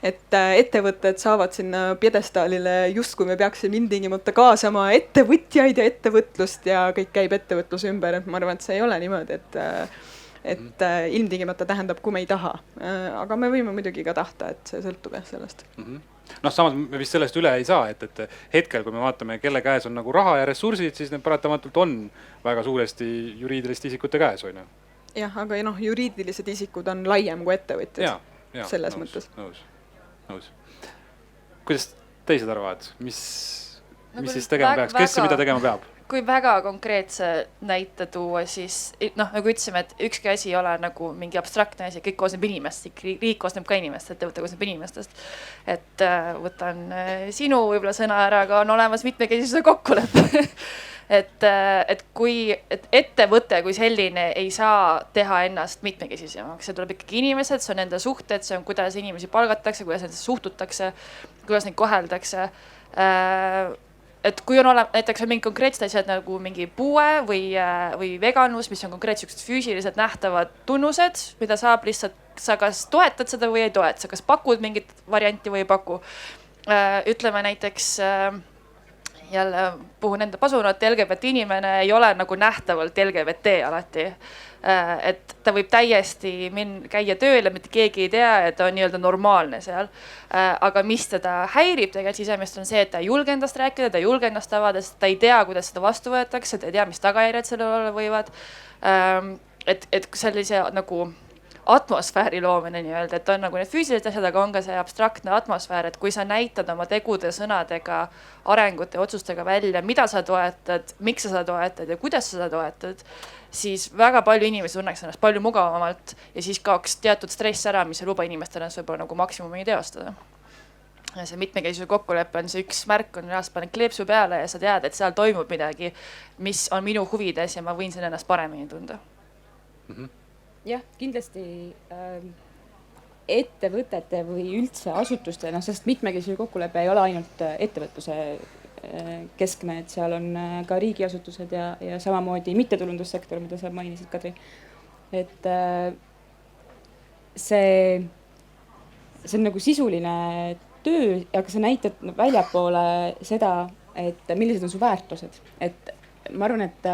et ettevõtted saavad sinna pjedestaalile just kui me peaksime ilmtingimata kaasama ettevõtjaid ja ettevõtjaid ja kõik käib ettevõtluse ümber, et ma arvan, et see ei ole niimoodi, et ilmtingimata tähendab, kui me ei taha. Aga me võime muidugi ka tahta, et see sõltub sellest.
Samas me vist sellest üle ei saa, et hetkel, kui me vaatame, kelle käes on nagu raha ja ressursid, siis need paratamatult on väga suuresti juriidiliste isikute käes, on ju?
Jah, aga juriidilised isikud on laiem kui ettevõtjad. Selles mõttes.
Nõus. Kuidas teised arvavad? Mis siis tegema peaks? Kes ja mida tegema peab?
Kui väga konkreetse näite tuua, siis nagu ütlesime, et ükski asi ei ole nagu mingi abstraktne asi, kõik koosneb inimestest, riik koosneb ka inimestest, ettevõte koosneb inimestest. Et võtan sinu võib-olla sõna ära, aga on olemas mitmekesisuse kokkulepe. et ettevõte kui selline ei saa teha ennast mitmekesisemaks, see tuleb ikkagi inimesed, see on enda suhted, see on kuidas inimesi palgatakse, kuidas nendest suhtutakse, kuidas neid koheldakse. Et kui on näiteks mingi konkreetsed asjad nagu mingi puue või veganus, mis on konkreetsed füüsiliselt nähtavad tunnused, mida saab lihtsalt, sa kas toetad seda või ei toeta, sa kas pakud mingit varianti või ei paku. Ütleme näiteks, jälle puhun enda pasunat, LGBT inimene ei ole nagu nähtavalt LGBT alati. Et ta võib täiesti käia tööle, mitte keegi ei tea, et ta on nii-öelda normaalne seal. Aga mis teda häirib tegelikult sisemist on see, et ta ei julge endast rääkida, ta ei julge ennast avada, sest ta ei tea, kuidas seda vastu võetakse, ta ei tea, mis tagajärjed sellel olla võivad. Et sellise nagu atmosfääri loomine nii-öelda, et on nagu need füüsilised asjad, aga on ka see abstraktne atmosfäär, et kui sa näitad oma tegude, sõnadega, arengute ja otsustega välja, mida sa toetad, miks sa seda toetad ja kuidas sa seda toetad, siis väga palju inimesi tunneks ennast palju mugavamalt ja siis kaoks teatud stress ära, mis ei luba inimestele ennast võib-olla nagu maksimumi teostada. Ja see mitmekesisuse kokkulepe on see üks märk, on reaalselt paned kleepsu peale ja sa tead, et seal toimub midagi, mis on minu huvides ja ma võin siin ennast paremini tunda.
Jah, kindlasti ettevõtete või üldse asutuste, noh, sest mitmekesine kokkulepe ei ole ainult ettevõtluse keskne, et seal on ka riigiasutused ja samamoodi mittetulundussektor, mida sa mainisid, Kadri. Et see on nagu sisuline töö, aga sa näitad väljapoole seda, et millised on su väärtused. Et ma arvan, et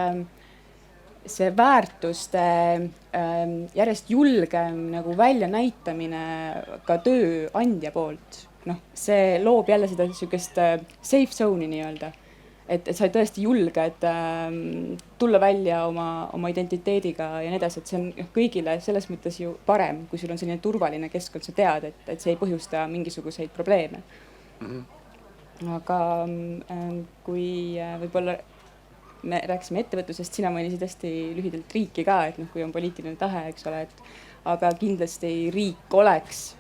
see väärtuste järjest julgem nagu väljanäitamine ka tööandja poolt, noh, see loob jälle seda sükest safe zone'i nii-öelda. Et sa tõesti julged tulla välja oma identiteediga ja nii edasi, et see on kõigile selles mõttes ju parem, kui sul on selline turvaline keskkond, sa tead, et see ei põhjusta mingisuguseid probleeme. Aga kui võib-olla me rääkisime ettevõtlusest, sina mainisid hästi lühidalt riiki ka, et noh, kui on poliitiline tahe, eks ole, et aga kindlasti riik oleks,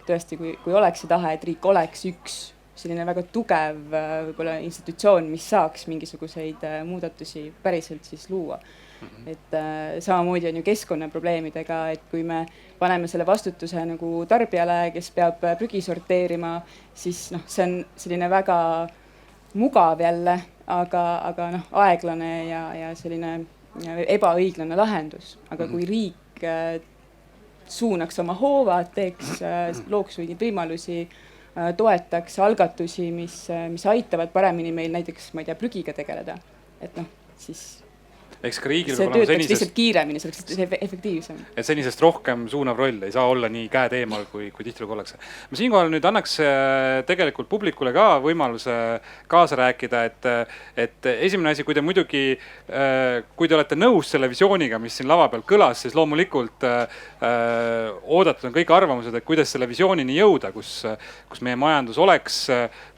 tõesti, kui oleks see tahe, et riik oleks üks selline väga tugev võib-olla institutsioon, mis saaks mingisuguseid muudatusi päriselt siis luua. Et samamoodi on ju keskkonnaprobleemidega, et kui me paneme selle vastutuse nagu tarbijale, kes peab prügi sorteerima, siis noh, see on selline väga mugav jälle, aga noh, aeglane ja selline ebaõiglane lahendus. Aga kui riik suunaks oma hoovad, looks mingeid võimalusi, toetaks algatusi, mis aitavad paremini meil näiteks, ma ei tea, prügiga tegeleda. Et noh, siis
eks ka riigil
see töötaks lihtsalt kiiremini, see oleks efektiivsem.
Et senisest rohkem suunav roll, ei saa olla nii käed eemal, kui tihtilugu ollakse. Ma siinkohal nüüd annaks tegelikult publikule ka võimaluse kaasa rääkida, et esimene asi, kui te muidugi, kui te olete nõus selle visiooniga, mis siin lava peal kõlas, siis loomulikult oodatud on kõik arvamused, et kuidas selle visioonini jõuda, kus meie majandus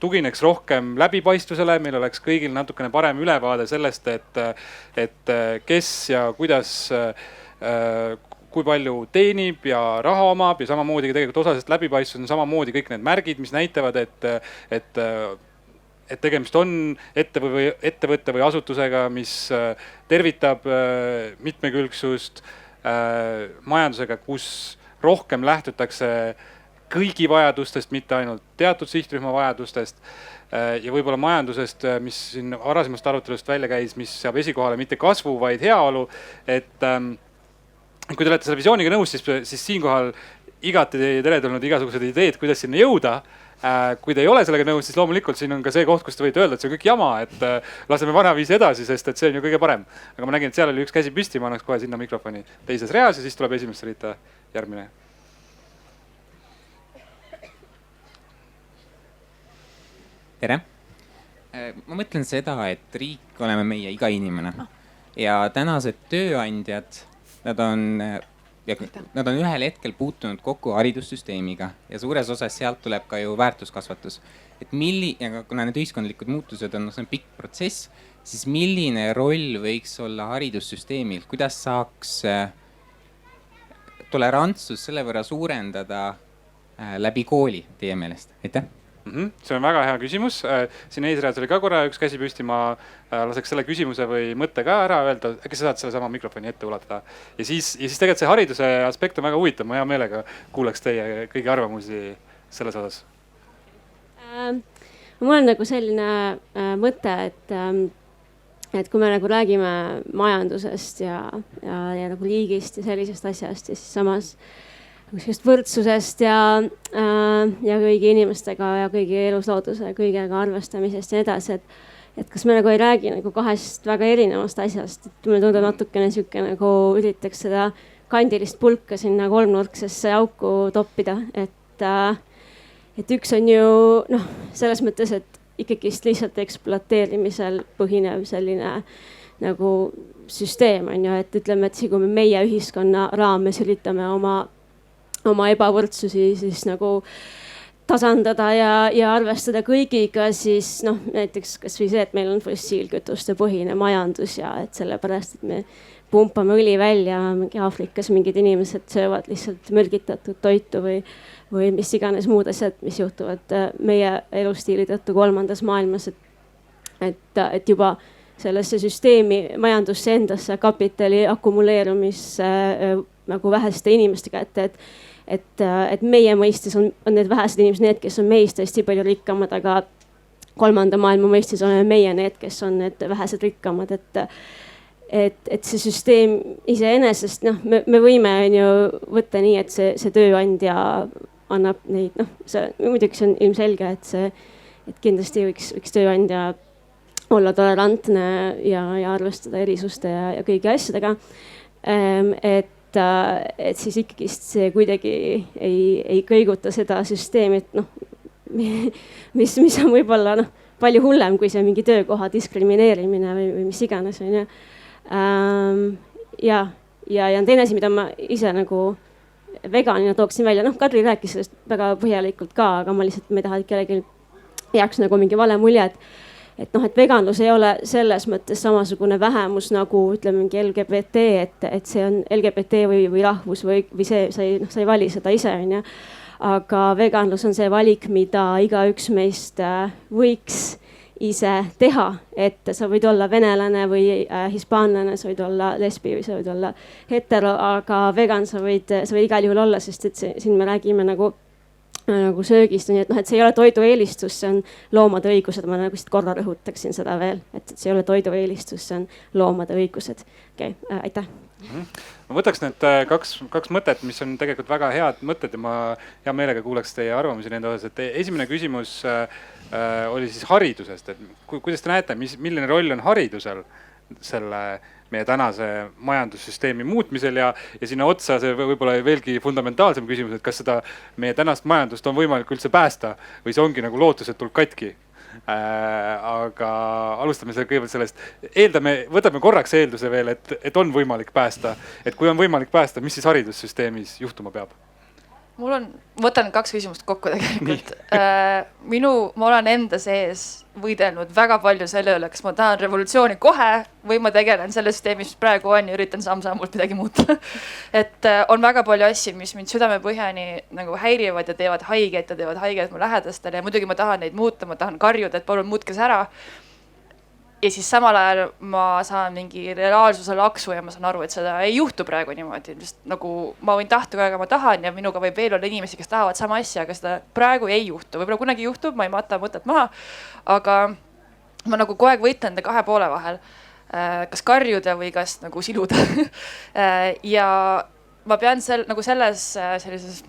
tugineks rohkem läbipaistvusele, meil oleks kõigil natukene parem ülevaade sellest, et kes ja kuidas, kui palju teenib ja raha omab ja samamoodi tegelikult osaliselt läbipaistvus on samamoodi kõik need märgid, mis näitavad, et tegemist on ettevõtte või asutusega, mis tervitab mitmekülgsust, majandusega, kus rohkem lähtutakse kõigi vajadustest, mitte ainult teatud sihtrühma vajadustest ja võib-olla majandusest, mis siin varasemast arutelust välja käis, mis seab esikohale mitte kasvu, vaid heaolu. Et kui te olete selle visiooniga nõus, siis siinkohal igati teretulnud igasugused ideed, kuidas sinna jõuda. Kui te ei ole sellega nõus, siis loomulikult siin on ka see koht, kus te võite öelda, et see on kõik jama, et laseme vanaviisi edasi, sest et see on ju kõige parem. Aga ma nägin, et seal oli üks käsi püsti, ma annaks kohe sinna mikrofoni teises reas ja siis tuleb esimesse riita järgmine.
Tere! Ma mõtlen seda, et riik oleme meie iga inimene ja tänased tööandjad, nad on ühel hetkel puutunud kokku haridussüsteemiga ja suures osas sealt tuleb ka ju väärtuskasvatus. Et kuna need ühiskondlikud muutused on pikk protsess, siis milline roll võiks olla haridussüsteemil, kuidas saaks tolerantsus selle võrra suurendada läbi kooli teie meelest? Aitäh!
See on väga hea küsimus. Siin eesreas oli ka korra üks käsi püsti, ma laseks selle küsimuse või mõtte ka ära öelda, äkki sa saad selle sama mikrofoni ette ulatada. Ja siis tegelikult see hariduse aspekt on väga huvitav, ma hea meelega kuuleks teie kõigi arvamusi selles osas.
Mul on nagu selline mõte, et kui me nagu räägime majandusest ja nagu liigist ja sellisest asjast ja siis samas võrdsusest ja kõigi inimestega ja kõigi eluslooduse kõigega arvestamisest ja edasi, et kas me nagu ei räägi nagu kahest väga erinevast asjast, et mulle tundub natukene siuke nagu üritaks seda kandilist pulka sinna kolmnurksesse auku toppida, et üks on ju noh, selles mõttes, et ikkagist lihtsalt ekspluateerimisel põhinev selline nagu süsteem on ju, et ütleme, et kui me meie ühiskonna raames üritame oma ebavõrdsusi siis nagu tasandada ja arvestada kõigiga, siis noh, näiteks kas või see, et meil on fossiilkütuste põhine majandus ja et sellepärast, et me pumpame õli välja, Aafrikas mingid inimesed söövad lihtsalt mürgitatud toitu või mis iganes muud asjad, mis juhtuvad meie elustiili tõttu kolmandas maailmas, et juba sellesse süsteemi, majandusse endasse kapitali akumuleerumisse nagu väheste inimeste kätte, et meie mõistes on need vähesed inimesed need, kes on meist hästi palju rikkamad, aga kolmanda maailma mõistes oleme meie need, kes on need vähesed rikkamad, et see süsteem iseenesest, noh, me võime on ju võtta nii, et see tööandja annab neid, noh, muidugi see on ilmselge, et kindlasti võiks tööandja olla tolerantne ja arvestada erisuste ja kõigi asjadega. Et siis ikkagist see kuidagi ei kõiguta seda süsteemi, et noh, mis on võib-olla noh, palju hullem kui see mingi töökoha diskrimineerimine või mis iganes on ju. Ja teine asi, mida ma ise nagu veganina tooksin välja, noh, Kadri rääkis sellest väga põhjalikult ka, aga ma lihtsalt, ma ei taha, et kellelgi jääks nagu mingi vale mulje, et noh, et veganlus ei ole selles mõttes samasugune vähemus nagu ütleme mingi LGBT, et see on LGBT või rahvus või see, sa ei vali seda ise on ju. Aga veganlus on see valik, mida igaüks meist võiks ise teha, et sa võid olla venelane või hispaanlane, sa võid olla lesbi või sa võid olla hetero, aga vegan sa võid igal juhul olla, sest et siin me räägime nagu söögist, nii et noh, et see ei ole toidueelistus, see on loomade õigused, ma nagu korra rõhutaksin seda veel, et see ei ole toidueelistus, see on loomade õigused. Okei, aitäh.
Ma võtaks need kaks mõtet, mis on tegelikult väga head mõtted ja ma hea meelega kuuleks teie arvamusi nende osas, et esimene küsimus oli siis haridusest, et kuidas te näete, milline roll on haridusel selle meie tänase majandussüsteemi muutmisel ja sinna otsa see võib-olla veelgi fundamentaalsem küsimus, et kas seda meie tänast majandust on võimalik üldse päästa või see ongi nagu lootusetult katki. Aga alustame kõigepealt sellest, võtame korraks eelduse veel, et on võimalik päästa, et kui on võimalik päästa, mis siis haridussüsteemis juhtuma peab?
Võtan 2 küsimust kokku tegelikult. Ma olen enda sees võidelnud väga palju selle üle, kas ma tahan revolutsiooni kohe või ma tegelen selle süsteemi, mis praegu on ja üritan samm-sammult midagi muuta. Et on väga palju asju, mis mind südamepõhjani nagu häirivad ja teevad haiget mu lähedastele ja muidugi ma tahan neid muuta, ma tahan karjuda, et palun muutke see ära. Ja siis samal ajal ma saan mingi reaalsuse laksu ja ma saan aru, et seda ei juhtu praegu niimoodi. Just nagu ma võin tahta, kui ma tahan ja minuga võib veel olla inimesi, kes tahavad sama asja, aga seda praegu ei juhtu. Võib-olla kunagi juhtub, ma ei mata mõtet maha, aga ma nagu kogu aeg võitlen nende 2 poole vahel. Kas karjuda või kas nagu siluda. Ja ma pean selles sellises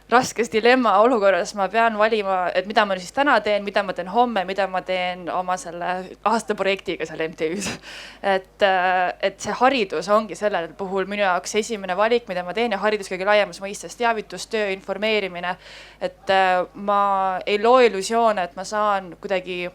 raskes dilemma olukorras ma pean valima, et mida ma siis täna teen, mida ma teen homme, mida ma teen oma selle aastaprojektiga seal MTÜs. Et see haridus ongi sellel puhul minu jaoks esimene valik, mida ma teen ja haridus kõige laiemas mõistes, teavitustöö, informeerimine. Et ma ei loo illusioone, et ma saan kuidagi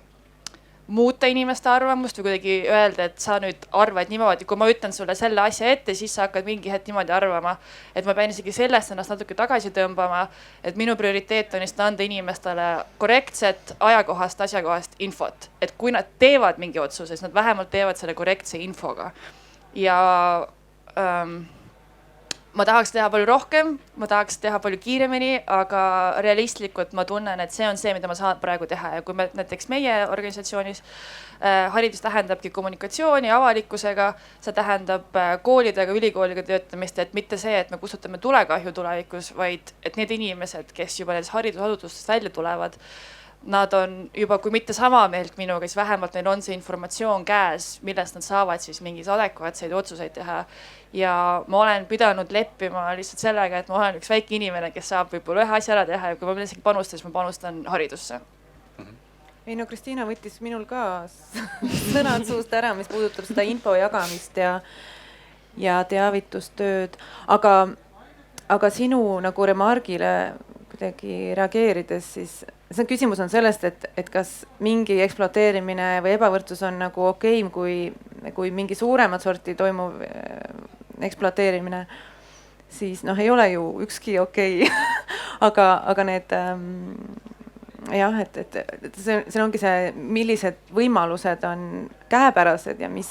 muuta inimeste arvamust või kuidagi öelda, et sa nüüd arvad niimoodi, kui ma ütlen sulle selle asja ette, siis sa hakkad mingi hetk niimoodi arvama, et ma pean isegi sellest ennast natuke tagasi tõmbama, et minu prioriteet on just anda inimestele korrektset, asjakohast infot, et kui nad teevad mingi otsuse, siis nad vähemalt teevad selle korrektse infoga ja ma tahaks teha palju rohkem, ma tahaks teha palju kiiremini, aga realistlikult ma tunnen, et see on see, mida ma saan praegu teha ja kui me näiteks meie organisatsioonis haridus tähendabki kommunikatsiooni avalikkusega, see tähendab koolidega, ülikooliga töötamist, et mitte see, et me kustutame tulekahju tulevikus, vaid et need inimesed, kes juba nendes haridusasutustest välja tulevad, nad on juba, kui mitte sama meelt minuga, siis vähemalt neil on see informatsioon käes, millest nad saavad siis mingis adekvaatseid otsuseid teha. Ja ma olen pidanud leppima lihtsalt sellega, et ma olen üks väike inimene, kes saab võib-olla ühe asja ära teha ja kui ma midagi panustan, siis ma panustan haridusse.
Ei no Kristiina võttis minul ka sõnad suust ära, mis puudutab seda info jagamist ja teavitustööd, aga sinu nagu remargile kuidagi reageerides, siis see küsimus on sellest, et kas mingi ekspluateerimine või ebavõrdsus on nagu okeim, kui mingi suuremat sorti toimuv ekspluateerimine, siis noh, ei ole ju ükski okei. aga need jah, et see ongi see, millised võimalused on käepärased ja mis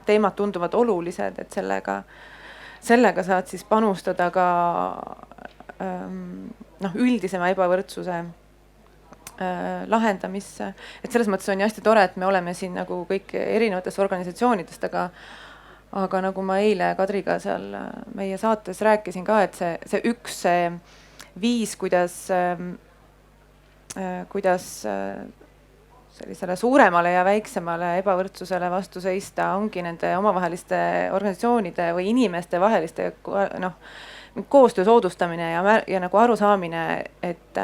teemad tunduvad olulised, et sellega saad siis panustada ka üldisema ebavõrdsuse lahendamisse. Et selles mõttes on ju hästi tore, et me oleme siin nagu kõik erinevatest organisatsioonidest, aga nagu ma eile Kadriga seal meie saates rääkisin ka, et see üks viis, kuidas sellisele suuremale ja väiksemale ebavõrdsusele vastu seista, ongi nende omavaheliste organisatsioonide või inimeste vaheliste koostöö soodustamine ja nagu arusaamine, et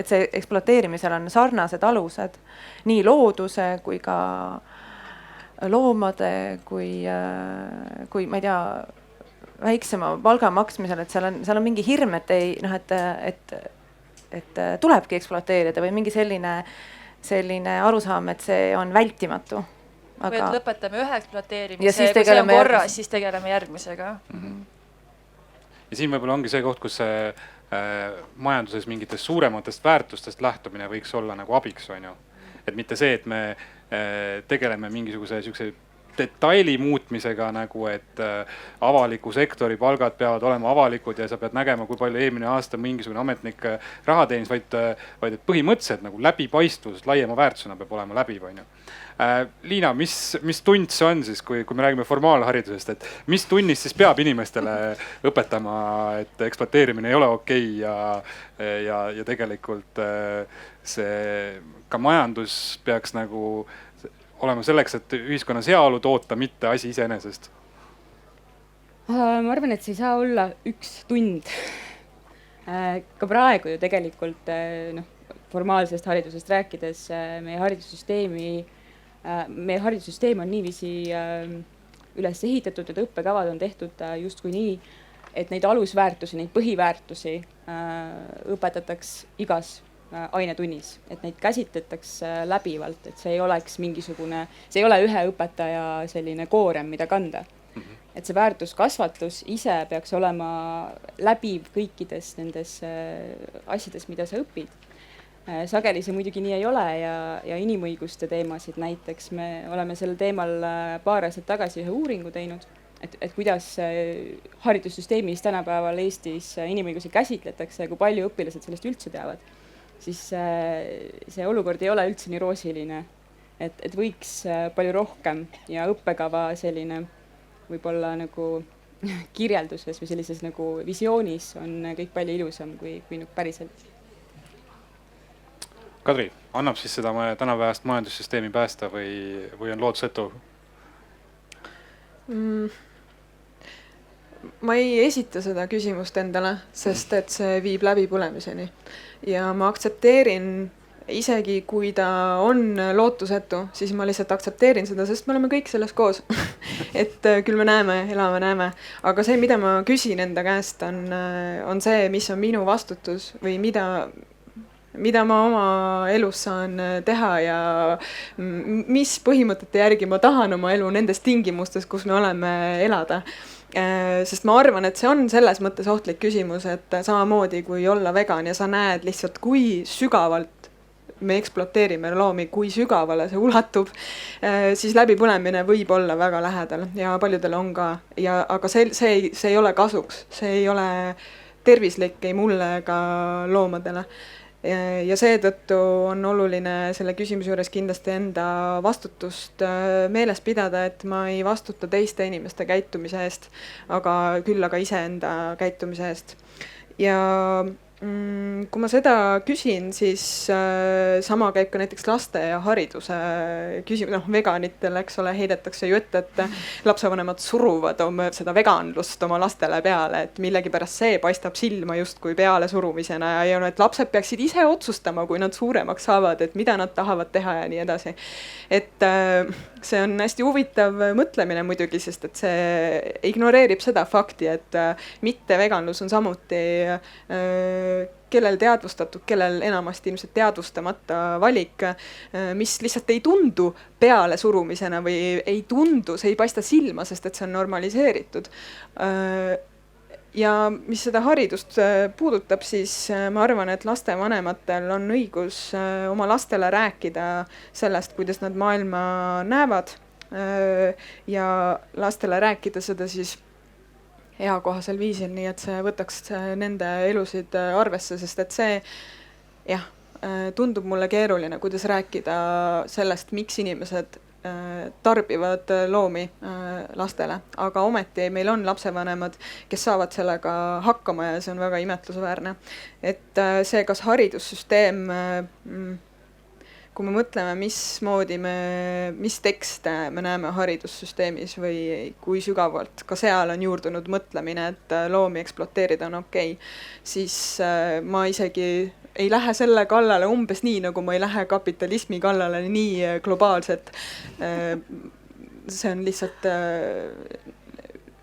see ekspluateerimisel on sarnased alused nii looduse kui ka loomade kui ma ei tea, väiksema palga maksmisel, et seal on mingi hirm, et tulebki ekspluateerida või mingi selline arusaam, et see on vältimatu.
Või et lõpetame ühe ekspluateerimise
ja siis
kui see on korras,
järgmise.
siis tegeleme järgmisega.
Ja siin võib-olla ongi see koht, kus see majanduses mingitest suurematest väärtustest lähtumine võiks olla nagu abiks, on ju. Et mitte see, et me tegeleme mingisuguse detaili muutmisega nagu, et avaliku sektori palgad peavad olema avalikud ja sa pead nägema, kui palju eelmine aasta mingisugune ametnik raha teenis, vaid et põhimõtteliselt nagu läbipaistvus laiema väärtusena peab olema läbiv, on ju. Liina, mis tund see on siis, kui me räägime formaalharidusest, et mis tunnis siis peab inimestele õpetama, et ekspluateerimine ei ole okei ja tegelikult see ka majandus peaks nagu olema selleks, et ühiskonnas heaolu toota, mitte asi iseenesest?
Ma arvan, et see ei saa olla üks tund. Ka praegu ju tegelikult formaalsest haridusest rääkides meie haridussüsteem on niiviisi üles ehitatud, et õppekavad on tehtud justkui nii, et neid alusväärtusi, neid põhiväärtusi õpetataks igas ainetunnis, et neid käsitletakse läbivalt, et see ei oleks mingisugune, see ei ole ühe õpetaja selline koorem, mida kanda. Et see väärtuskasvatus ise peaks olema läbiv kõikides nendes asjades, mida sa õpid. Sageli see muidugi nii ei ole ja inimõiguste teemasid näiteks me oleme sel teemal paar aastat tagasi ühe uuringu teinud, et kuidas haridussüsteemis tänapäeval Eestis inimõigusi käsitletakse ja kui palju õpilased sellest üldse teavad. Siis see olukord ei ole üldse nii roosiline, et võiks palju rohkem ja õppekava selline võib-olla nagu kirjelduses või sellises nagu visioonis on kõik palju ilusam kui päriselt.
Kadri, annab siis seda tänapäevast majandussüsteemi päästa või on lootusetu?
Ma ei esita seda küsimust endale, sest et see viib läbipõlemiseni. Ja ma aktsepteerin, isegi kui ta on lootusetu, siis ma lihtsalt aktsepteerin seda, sest me oleme kõik selles koos. Et küll me näeme, elame. Aga see, mida ma küsin enda käest, on see, mis on minu vastutus või mida ma oma elus saan teha ja mis põhimõtete järgi ma tahan oma elu nendes tingimustes, kus me oleme elada. Sest ma arvan, et see on selles mõttes ohtlik küsimus, et samamoodi kui olla vegan ja sa näed lihtsalt, kui sügavalt me ekspluateerime loomi, kui sügavale see ulatub, siis läbipõlemine võib olla väga lähedal ja paljudel on ka. Aga see ei ole kasuks, see ei ole tervislik ei mulle ega loomadele. Ja seetõttu on oluline selle küsimuse juures kindlasti enda vastutust meeles pidada, et ma ei vastuta teiste inimeste käitumise eest, aga iseenda käitumise eest. Ja kui ma seda küsin, siis sama käib ka näiteks laste ja hariduse küsimus. Veganitel, eks ole, heidetakse ju ette, et lapsevanemad suruvad seda veganlust oma lastele peale, et millegipärast see paistab silma justkui peale surumisena ja et lapsed peaksid ise otsustama, kui nad suuremaks saavad, et mida nad tahavad teha ja nii edasi. Et see on hästi huvitav mõtlemine muidugi, sest et see ignoreerib seda fakti, et mitte veganlus on samuti kellel teadvustatud, kellel enamasti ilmselt teadvustamata valik, mis lihtsalt ei tundu peale surumisena või ei tundu, see ei paista silma, sest et see on normaliseeritud. Ja mis seda haridust puudutab, siis ma arvan, et lastevanematel on õigus oma lastele rääkida sellest, kuidas nad maailma näevad ja lastele rääkida seda siis eakohasel viisil, nii et see võtaks nende elusid arvesse, sest et see tundub mulle keeruline, kuidas rääkida sellest, miks inimesed tarbivad loomi lastele, aga ometi meil on lapsevanemad, kes saavad sellega hakkama ja see on väga imetlusväärne. Et see, kas haridussüsteem, kui me mõtleme, mis tekste me näeme haridussüsteemis või kui sügavalt ka seal on juurdunud mõtlemine, et loomi ekspluateerida on okei, siis ma isegi ei lähe selle kallale umbes nii, nagu ma ei lähe kapitalismi kallale nii globaalselt. See on lihtsalt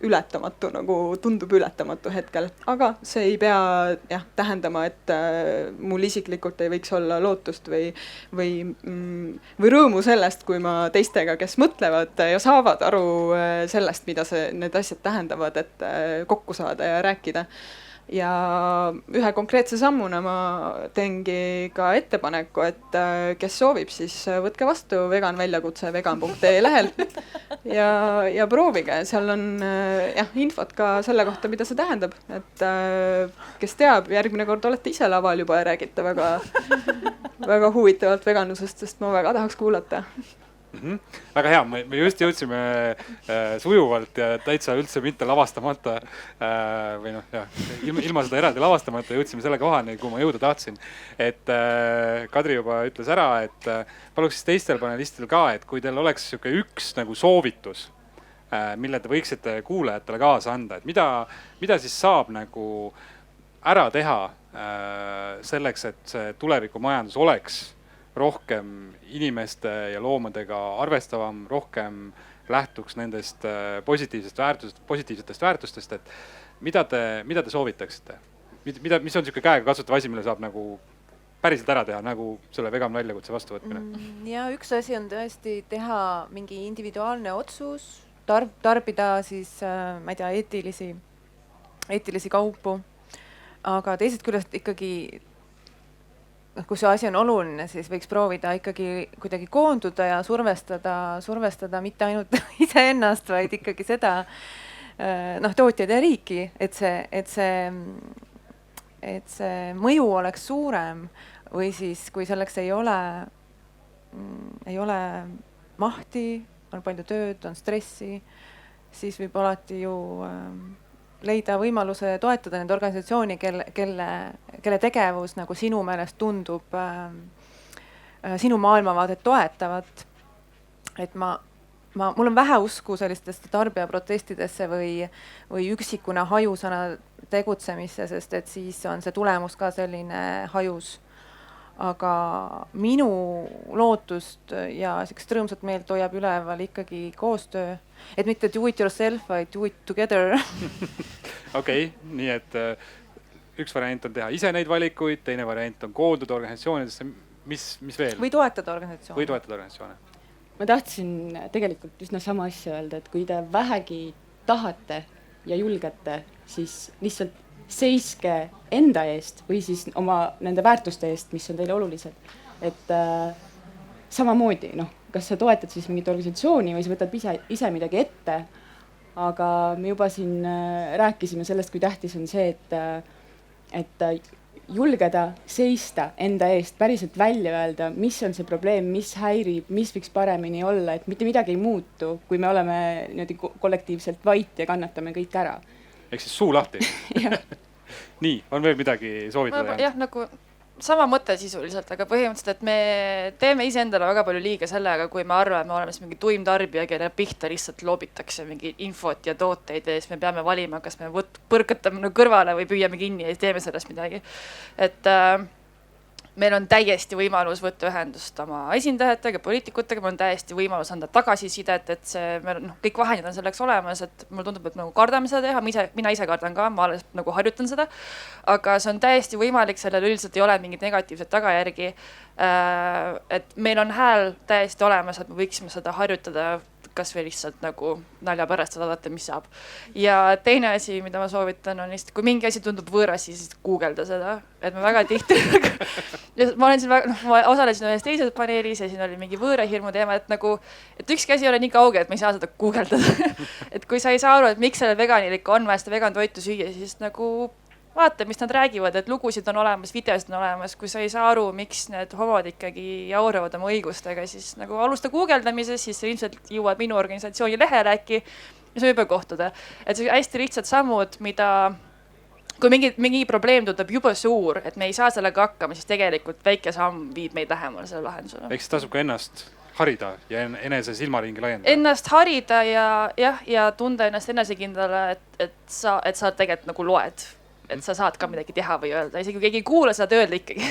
ületamatu, nagu tundub ületamatu hetkel, aga see ei pea tähendama, et mul isiklikult ei võiks olla lootust või rõõmu sellest, kui ma teistega, kes mõtlevad ja saavad aru sellest, mida need asjad tähendavad, et kokku saada ja rääkida. Ja ühe konkreetse sammuna ma teengi ka ettepaneku, et kes soovib, siis võtke vastu vegan väljakutse vegan.ee lehel ja proovige. Seal on infot ka selle kohta, mida see tähendab. Et kes teab, järgmine kord olete ise laval juba ja räägite väga huvitavalt veganusest, sest ma väga tahaks kuulata.
Väga hea, me just jõudsime sujuvalt ja täitsa üldse mitte lavastamata või ilma seda eraldi lavastamata jõudsime selle kohani, kuhu ma jõuda tahtsin. Et Kadri juba ütles ära, et paluks siis teistel panelistil ka, et kui teil oleks üks nagu soovitus, mille te võiksite kuulajatele kaasa anda, et mida siis saab nagu ära teha selleks, et see tulevikumajandus oleks rohkem inimeste ja loomadega arvestavam, rohkem lähtuks nendest positiivsetest väärtustest, et mida te soovitaksite? Mis on käega kasutav asi, mille saab nagu päriselt ära teha, nagu selle vegan väljakutse vastuvõtmine?
Ja üks asi on tõesti teha mingi individuaalne otsus, tarbida siis, ma ei tea, eetilisi kaupu, aga teisest küljest ikkagi kui see asi on oluline, siis võiks proovida ikkagi kuidagi koonduda ja survestada mitte ainult iseennast, vaid ikkagi seda tootjaid ja riiki, et see mõju oleks suurem või siis, kui selleks ei ole mahti, on palju tööd, on stressi, siis võib alati ju leida võimaluse toetada nende organisatsiooni, kelle tegevus nagu sinu meelest tundub sinu maailmavaadet toetavat. Et mul on vähe usku sellistesse tarbijaprotestidesse või üksikuna hajusana tegutsemisse, sest et siis on see tulemus ka selline hajus. Aga minu lootust ja sellist rõõmsat meelt hoiab üleval ikkagi koostöö. Et mitte do it yourself, vaid do it together.
Okei, nii et üks variant on teha ise neid valikuid, teine variant on koonduda organisatsioonidesse. Mis veel?
Või toetada organisatsioone.
Ma tahtsin tegelikult üsna sama asja öelda, et kui te vähegi tahate ja julgete, siis lihtsalt seiske enda eest või siis oma nende väärtuste eest, mis on teile olulised. Et samamoodi, kas sa toetad siis mingit organisatsiooni või sa võtad ise midagi ette, aga me juba siin rääkisime sellest, kui tähtis on see, et julgeda seista enda eest, päriselt välja öelda, mis on see probleem, mis häirib, mis võiks paremini olla, et mitte midagi ei muutu, kui me oleme niimoodi kollektiivselt vait ja kannatame kõik ära.
Ehk siis suu lahti. Nii, on veel midagi soovitada?
Jah, nagu sama mõte sisuliselt, aga põhimõtteliselt, et me teeme iseendale väga palju liiga sellega, kui me arvame, me oleme mingi tuim tarbija, kelle pihta lihtsalt loobitakse mingi infot ja tooteid ja siis me peame valima, kas me põrkatame kõrvale või püüame kinni ja teeme sellest midagi. Et meil on täiesti võimalus võtta ühendust oma esindajatega, poliitikutega, meil on täiesti võimalus anda tagasisidet, et kõik vahendid on selleks olemas, et mulle tundub, et me kardame seda teha, mina ise kardan ka, ma alles nagu harjutan seda, aga see on täiesti võimalik, sellel üldiselt ei ole mingit negatiivset tagajärgi, et meil on hääl täiesti olemas, et me võiksime seda harjutada, kas või lihtsalt nagu nalja pärast vaadata, mis saab. Ja teine asi, mida ma soovitan, on lihtsalt, kui mingi asi tundub võõras, siis guugelda seda, et ma väga tihti ma osalesin ühes teises paneelis ja siin oli mingi võõrahirmu teema, et ükski asi ei ole nii kauge, et ma ei saa seda guugeldada. Et kui sa ei saa aru, et miks sellel veganil ikka on vaja seda vegan toitu süüa, siis nagu vaata, mis nad räägivad, et lugusid on olemas, videosid on olemas, kui sa ei saa aru, miks need homod ikkagi jauravad oma õigustega, siis nagu alusta guugeldamises, siis ilmselt jõuad minu organisatsiooni lehele äkki ja sa võib kohtuda. Et see hästi lihtsad sammud, mida kui mingi probleem tundub juba suur, et me ei saa sellega hakkama, siis tegelikult väike samm viib meid lähemale selle lahendusele.
Ehk siis tasub ka ennast harida ja enese silmaringi laiendada.
Ennast harida ja tunda ennast enesekindlale, et sa tegelikult nagu loed. Et sa saad ka midagi teha või öelda, isegi kui keegi ei kuula, saad öelda ikkagi.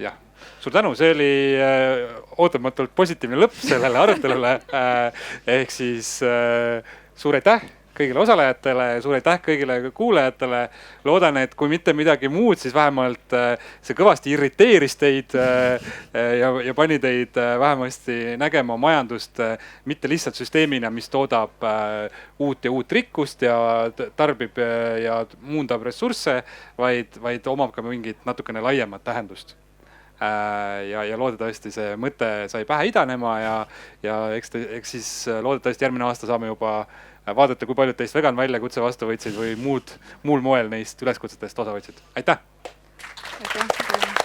Jah, suur tänu, see oli ootamatult positiivne lõpp sellele arutelule. Ehk siis suur aitäh kõigile osalejatele, suur aitäh kõigile kuulajatele. Loodan, et kui mitte midagi muud, siis vähemalt see kõvasti irriteeris teid ja pani teid vähemasti nägema majandust mitte lihtsalt süsteemina, mis toodab uut ja uut rikkust ja tarbib ja muundab ressursse, vaid omab ka mingit natukene laiemat tähendust. Ja loodetavasti see mõte sai pähe idanema ja eks siis loodetavasti järgmine aasta saame juba vaadata, kui paljud teist vegan väljakutse vastu võtsid või muul moel neist üleskutsetest osa võtsid. Aitäh!
Aitäh!